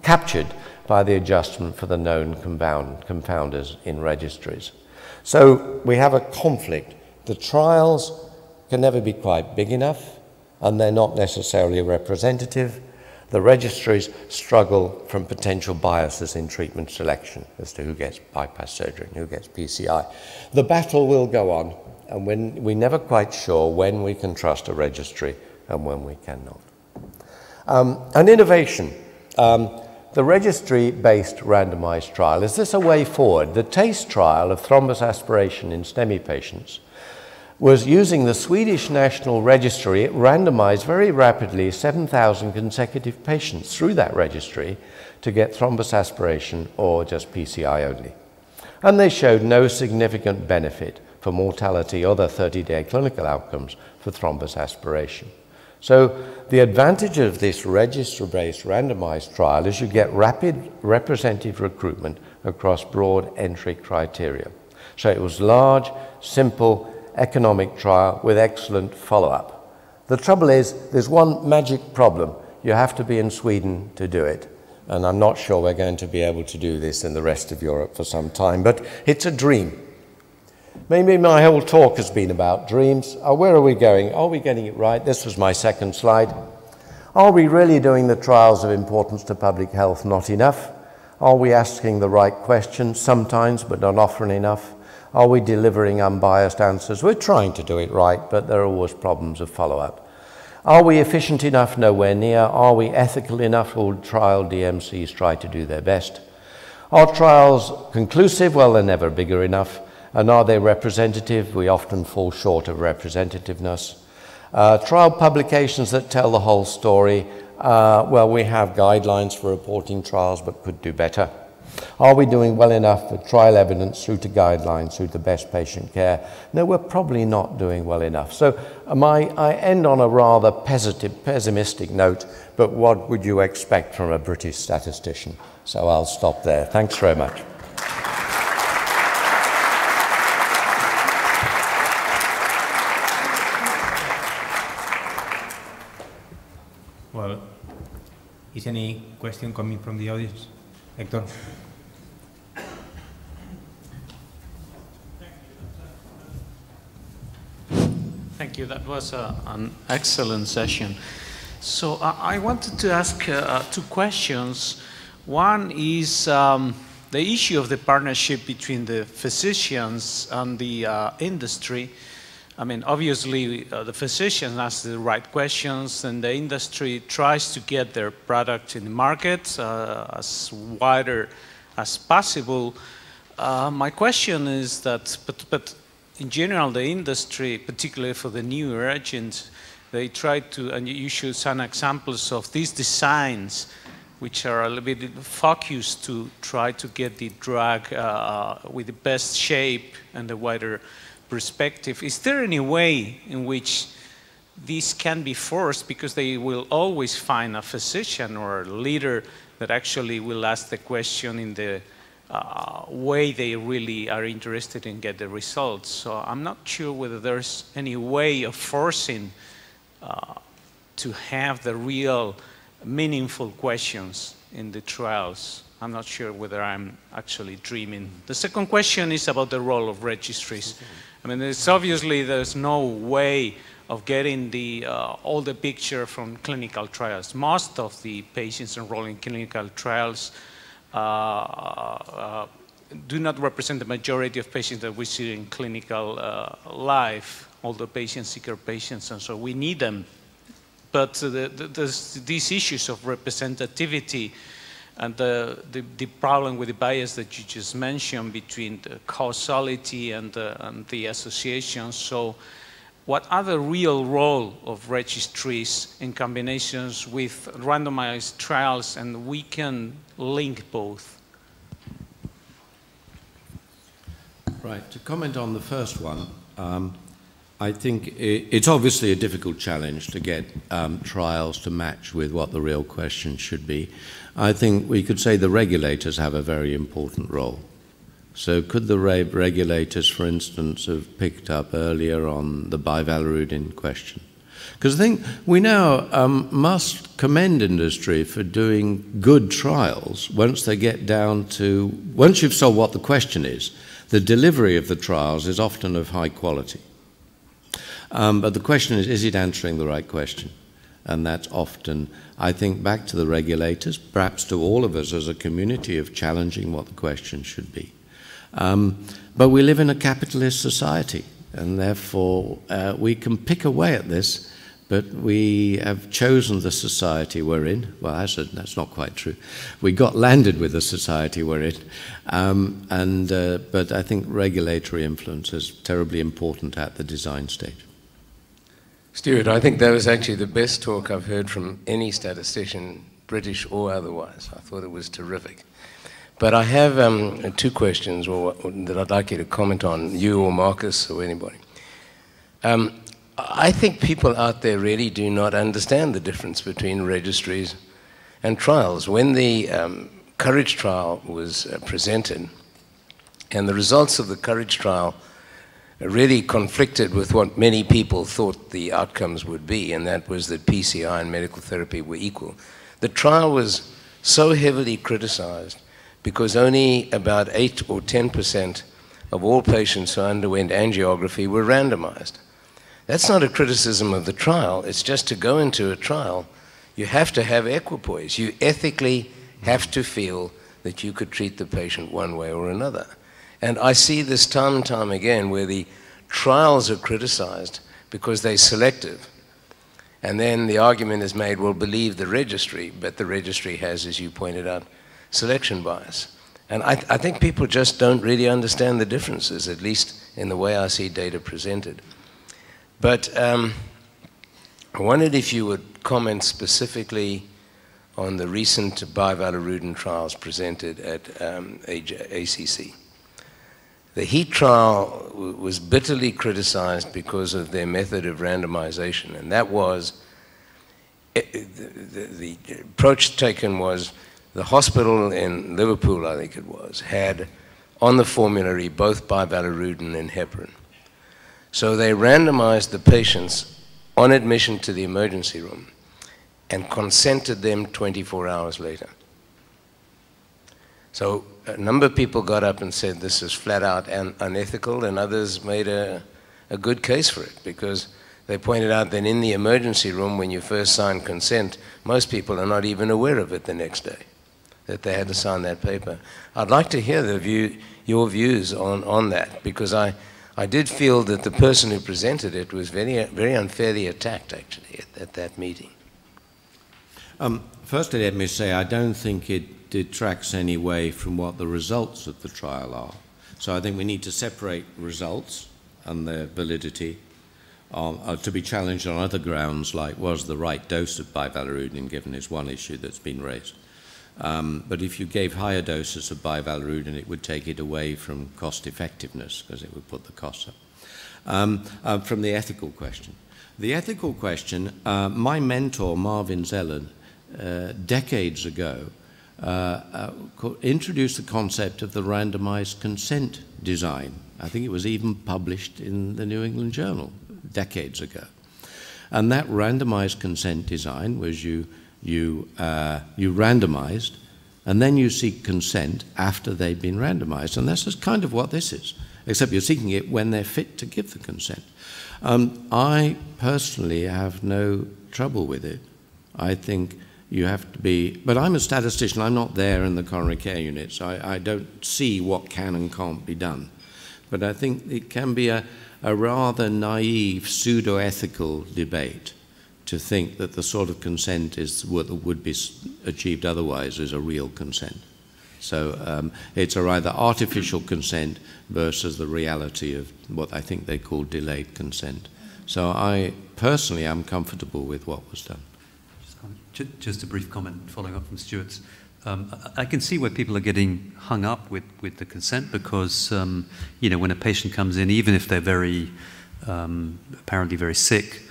captured by the adjustment for the known confounders in registries. So we have a conflict. The trials can never be quite big enough, and they're not necessarily representative. The registries struggle from potential biases in treatment selection as to who gets bypass surgery and who gets PCI. The battle will go on, and we're never quite sure when we can trust a registry and when we cannot. An innovation. The registry-based randomized trial, is this a way forward? The TASTE trial of thrombus aspiration in STEMI patients was using the Swedish National Registry. It randomized very rapidly 7,000 consecutive patients through that registry to get thrombus aspiration or just PCI only. And they showed no significant benefit for mortality or the 30-day clinical outcomes for thrombus aspiration. So the advantage of this registry-based randomized trial is you get rapid representative recruitment across broad entry criteria. So it was large, simple, economic trial with excellent follow-up. The trouble is, there's one magic problem. You have to be in Sweden to do it. And I'm not sure we're going to be able to do this in the rest of Europe for some time, but it's a dream. Maybe my whole talk has been about dreams. Where are we going? Are we getting it right? This was my second slide. Are we really doing the trials of importance to public health not enough? Are we asking the right questions sometimes, but not often enough? Are we delivering unbiased answers? We're trying to do it right, but there are always problems of follow-up. Are we efficient enough? Nowhere near. Are we ethical enough? All trial DMCs try to do their best. Are trials conclusive? Well, they're never bigger enough. And are they representative? We often fall short of representativeness. Trial publications that tell the whole story. Well, we have guidelines for reporting trials, but could do better. Are we doing well enough with trial evidence through to guidelines, through to best patient care? No, we're probably not doing well enough. So I end on a rather pessimistic note, but what would you expect from a British statistician? So I'll stop there. Thanks very much. Well, is any question coming from the audience? Hector? Thank you. That was an excellent session. So I wanted to ask two questions. One is the issue of the partnership between the physicians and the industry. I mean, obviously, the physicians ask the right questions, and the industry tries to get their product in the market as wider as possible. My question is that, but in general, the industry, particularly for the newer agents, they try to, and you showed some examples of these designs, which are a little bit focused to try to get the drug with the best shape and the wider perspective. Is there any way in which this can be forced, because they will always find a physician or a leader that actually will ask the question in the way they really are interested in get the results? So I'm not sure whether there's any way of forcing to have the real meaningful questions in the trials. I'm not sure whether I'm actually dreaming. The second question is about the role of registries. I mean, there's no way of getting all the picture from clinical trials. Most of the patients enrolled in clinical trials do not represent the majority of patients that we see in clinical life, all the patients, sicker patients, and so we need them. But there's these issues of representativity and the problem with the bias that you just mentioned between the causality and the association. So what are the real role of registries in combinations with randomized trials, and we can link both? Right, to comment on the first one, I think it's obviously a difficult challenge to get trials to match with what the real question should be. I think we could say the regulators have a very important role. So could the regulators, for instance, have picked up earlier on the bivalirudin question? Because I think we now must commend industry for doing good trials once they get down to, once you've solved what the question is, the delivery of the trials is often of high quality. But the question is it answering the right question? And that's often, I think, back to the regulators, perhaps to all of us as a community of challenging what the question should be. But we live in a capitalist society, and therefore we can pick away at this, but we have chosen the society we're in. Well, that's not quite true. We got landed with the society we're in, but I think regulatory influence is terribly important at the design stage. Stuart, I think that was actually the best talk I've heard from any statistician, British or otherwise. I thought it was terrific. But I have two questions that I'd like you to comment on, you or Marcus or anybody. I think people out there really do not understand the difference between registries and trials. When the Courage trial was presented, and the results of the Courage trial really conflicted with what many people thought the outcomes would be, and that was that PCI and medical therapy were equal. The trial was so heavily criticized because only about 8 or 10% of all patients who underwent angiography were randomized. That's not a criticism of the trial. It's just to go into a trial, you have to have equipoise. You ethically have to feel that you could treat the patient one way or another. And I see this time and time again where the trials are criticized because they're selective. And then the argument is made, well, believe the registry, but the registry has, as you pointed out, selection bias. And I think people just don't really understand the differences, at least in the way I see data presented. But I wondered if you would comment specifically on the recent bivalirudin trials presented at ACC. The HEAT trial was bitterly criticized because of their method of randomization, and that was, the approach taken was, the hospital in Liverpool, I think it was, had on the formulary both bivalirudin and heparin. So they randomized the patients on admission to the emergency room and consented them 24 hours later. So a number of people got up and said this is flat out unethical, and others made a good case for it, because they pointed out that in the emergency room, when you first sign consent, most people are not even aware of it the next day, that they had to sign that paper. I'd like to hear your views on that, because I did feel that the person who presented it was very unfairly attacked, actually, at that meeting. Firstly, let me say I don't think it detracts any way from what the results of the trial are. So I think we need to separate results and their validity to be challenged on other grounds, like was the right dose of bivalirudin given is one issue that's been raised. But if you gave higher doses of bivalirudin, it would take it away from cost effectiveness, because it would put the costs up. From the ethical question. The ethical question, my mentor, Marvin Zeller, decades ago, introduced the concept of the randomized consent design. I think it was even published in the New England Journal decades ago. And that randomized consent design was you randomized, and then you seek consent after they've been randomized. And that's kind of what this is, except you're seeking it when they're fit to give the consent. I personally have no trouble with it. I think you have to be, but I'm a statistician, I'm not there in the coronary care unit, so I don't see what can and can't be done. But I think it can be a rather naive, pseudo-ethical debate to think that the sort of consent is what would be achieved otherwise is a real consent. So it's a rather artificial consent versus the reality of what I think they call delayed consent. So I personally am comfortable with what was done. Just a brief comment following up from Stuart's. I can see where people are getting hung up with the consent, because you know, when a patient comes in, even if they're very apparently very sick,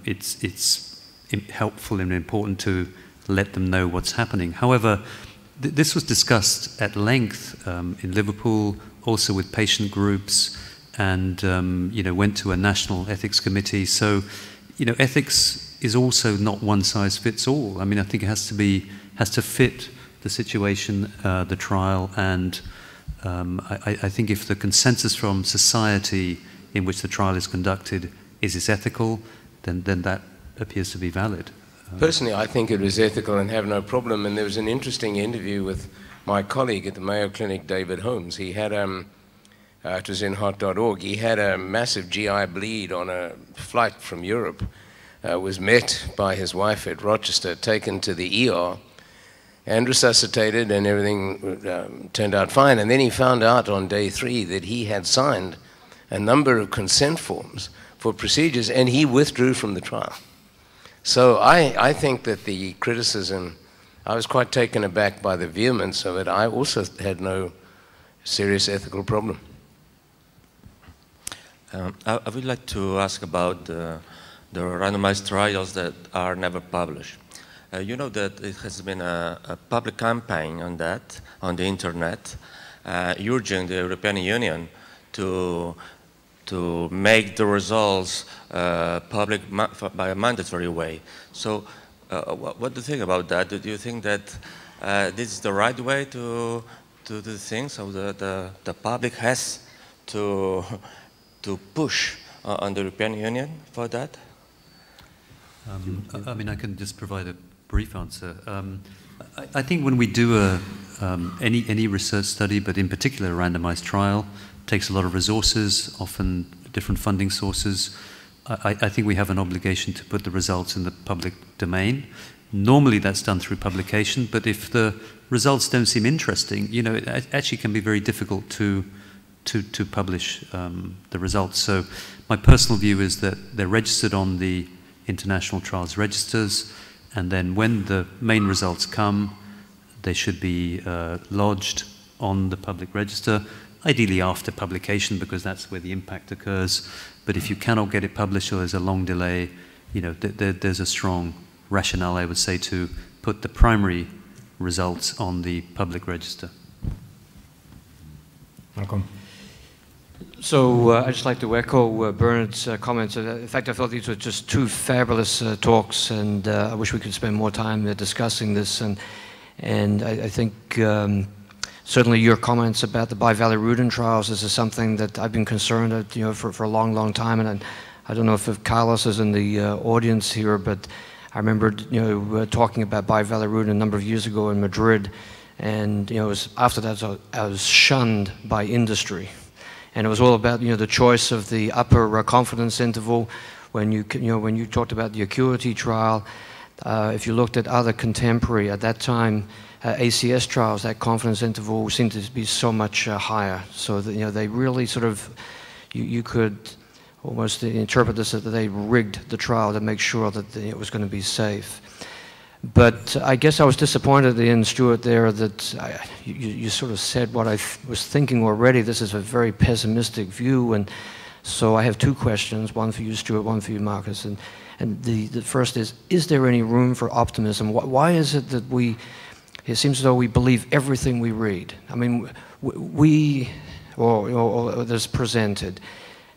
it's helpful and important to let them know what's happening. However, this was discussed at length in Liverpool, also with patient groups, and you know, went to a national ethics committee. So, you know, ethics is also not one size fits all. I mean, I think it has to fit the situation, the trial, and I think if the consensus from society in which the trial is conducted is ethical, then that appears to be valid. Personally, I think it was ethical and have no problem. And there was an interesting interview with my colleague at the Mayo Clinic, David Holmes. He had, it was in heart.org, he had a massive GI bleed on a flight from Europe. Was met by his wife at Rochester, taken to the ER, and resuscitated, and everything turned out fine. And then he found out on day 3 that he had signed a number of consent forms for procedures, and he withdrew from the trial. So I think that the criticism, I was quite taken aback by the vehemence of it. I also had no serious ethical problem. I would like to ask about the randomized trials that are never published. You know that it has been a public campaign on that, on the internet, urging the European Union to make the results public by a mandatory way. So what do you think about that? Do you think that this is the right way to do things, so the public has to push on the European Union for that? I mean, I can just provide a brief answer. I think when we do any research study, but in particular a randomized trial, takes a lot of resources, often different funding sources. I think we have an obligation to put the results in the public domain. Normally that's done through publication, but if the results don't seem interesting, you know, it actually can be very difficult to publish the results. So my personal view is that they're registered on the international trials registers, and then when the main results come, they should be lodged on the public register, ideally after publication, because that's where the impact occurs. But if you cannot get it published or there's a long delay, you know, there's a strong rationale, I would say, to put the primary results on the public register. Welcome. So I'd just like to echo Bernard's comments. In fact, I thought these were just two fabulous talks, and I wish we could spend more time discussing this. And I think certainly your comments about the bivalirudin trials, this is something that I've been concerned at, you know, for a long, long time. And I don't know if Carlos is in the audience here, but I remember, you know, talking about bivalirudin a number of years ago in Madrid, and, you know, after that I was shunned by industry. And it was all about, you know, the choice of the upper confidence interval. When you talked about the Acuity trial, if you looked at other contemporary, at that time, ACS trials, that confidence interval seemed to be so much higher. So that, you know, they really sort of, you could almost interpret this that they rigged the trial to make sure that it was going to be safe. But I guess I was disappointed in Stuart there that you sort of said what I was thinking already. This is a very pessimistic view, and so I have two questions, one for you, Stuart, one for you, Marcus. And the first is there any room for optimism? Why is it that it seems as though we believe everything we read? I mean, or that's presented.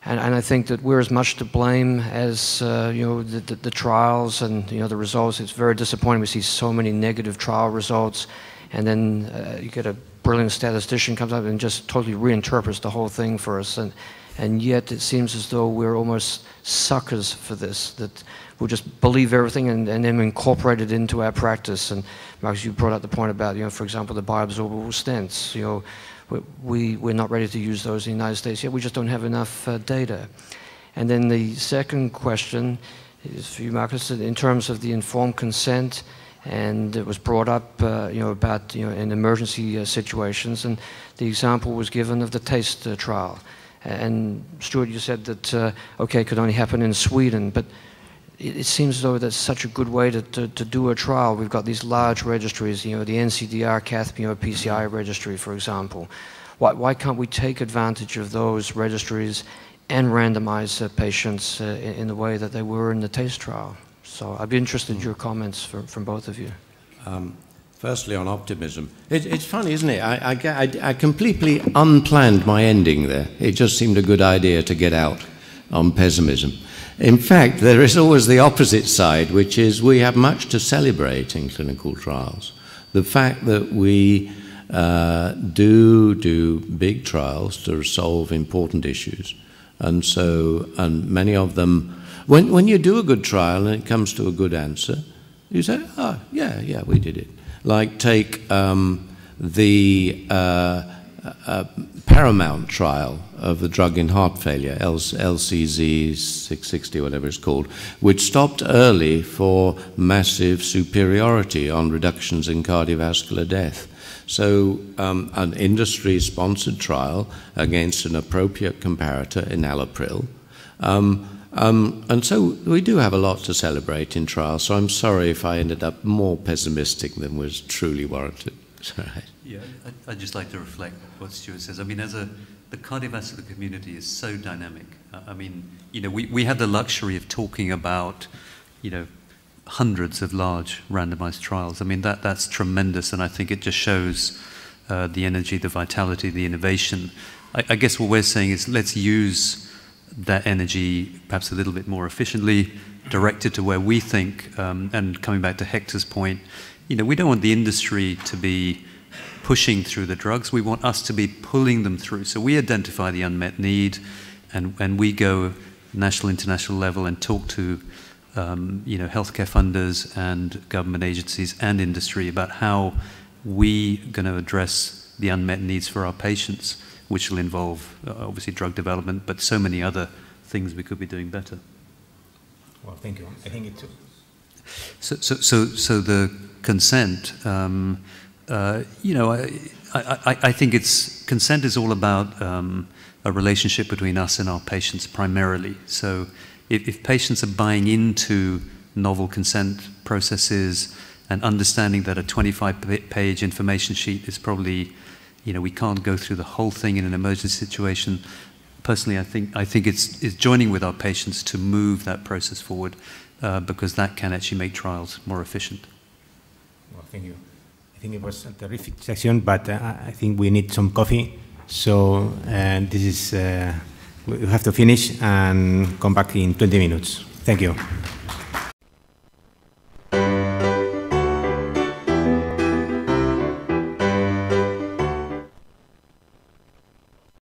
And I think that we're as much to blame as you know, the trials and, you know, the results. It's very disappointing. We see so many negative trial results, and then you get a brilliant statistician comes up and just totally reinterprets the whole thing for us. And yet it seems as though we're almost suckers for this, that we'll just believe everything and then incorporate it into our practice. And Marcus, you brought up the point about, you know, for example, the bioabsorbable stents. You know, we're not ready to use those in the United States yet. We just don't have enough data. And then the second question is for you, Marcus, in terms of the informed consent, and it was brought up, you know, about, you know, in emergency situations, and the example was given of the TASTE trial. And Stuart, you said that, okay, it could only happen in Sweden, but it seems as though that's such a good way to do a trial. We've got these large registries, you know, the NCDR, CATH, you know, PCI registry, for example. Why can't we take advantage of those registries and randomize patients in the way that they were in the TASTE trial? So I'd be interested in your comments from both of you. Firstly, on optimism. It's funny, isn't it? I completely unplanned my ending there. It just seemed a good idea to get out on pessimism. In fact, there is always the opposite side, which is we have much to celebrate in clinical trials. The fact that we do big trials to solve important issues. And so, and many of them, when you do a good trial and it comes to a good answer, you say, oh, yeah, we did it. Like take the Paramount trial of the drug in heart failure, LCZ 660, whatever it's called, which stopped early for massive superiority on reductions in cardiovascular death. So an industry-sponsored trial against an appropriate comparator in Alapril. And so we do have a lot to celebrate in trials, so I'm sorry if I ended up more pessimistic than was truly warranted. Yeah, I'd just like to reflect what Stuart says. I mean, the cardiovascular community is so dynamic. I mean, you know, we have the luxury of talking about, you know, hundreds of large randomized trials. I mean, that's tremendous, and I think it just shows the energy, the vitality, the innovation. I guess what we're saying is let's use that energy perhaps a little bit more efficiently, directed to where we think, and coming back to Hector's point, you know, we don't want the industry to be pushing through the drugs. We want us to be pulling them through. So we identify the unmet need, and we go national, international level and talk to you know, healthcare funders and government agencies and industry about how we're going to address the unmet needs for our patients, which will involve obviously drug development, but so many other things we could be doing better. Well, thank you. I think it too. So the consent, you know, I think consent is all about a relationship between us and our patients primarily. So if patients are buying into novel consent processes and understanding that a 25-page information sheet is probably, you know, we can't go through the whole thing in an emergency situation. Personally, I think it's joining with our patients to move that process forward because that can actually make trials more efficient. Well, thank you. I think it was a terrific session, but I think we need some coffee. So this is, we have to finish and come back in 20 minutes. Thank you.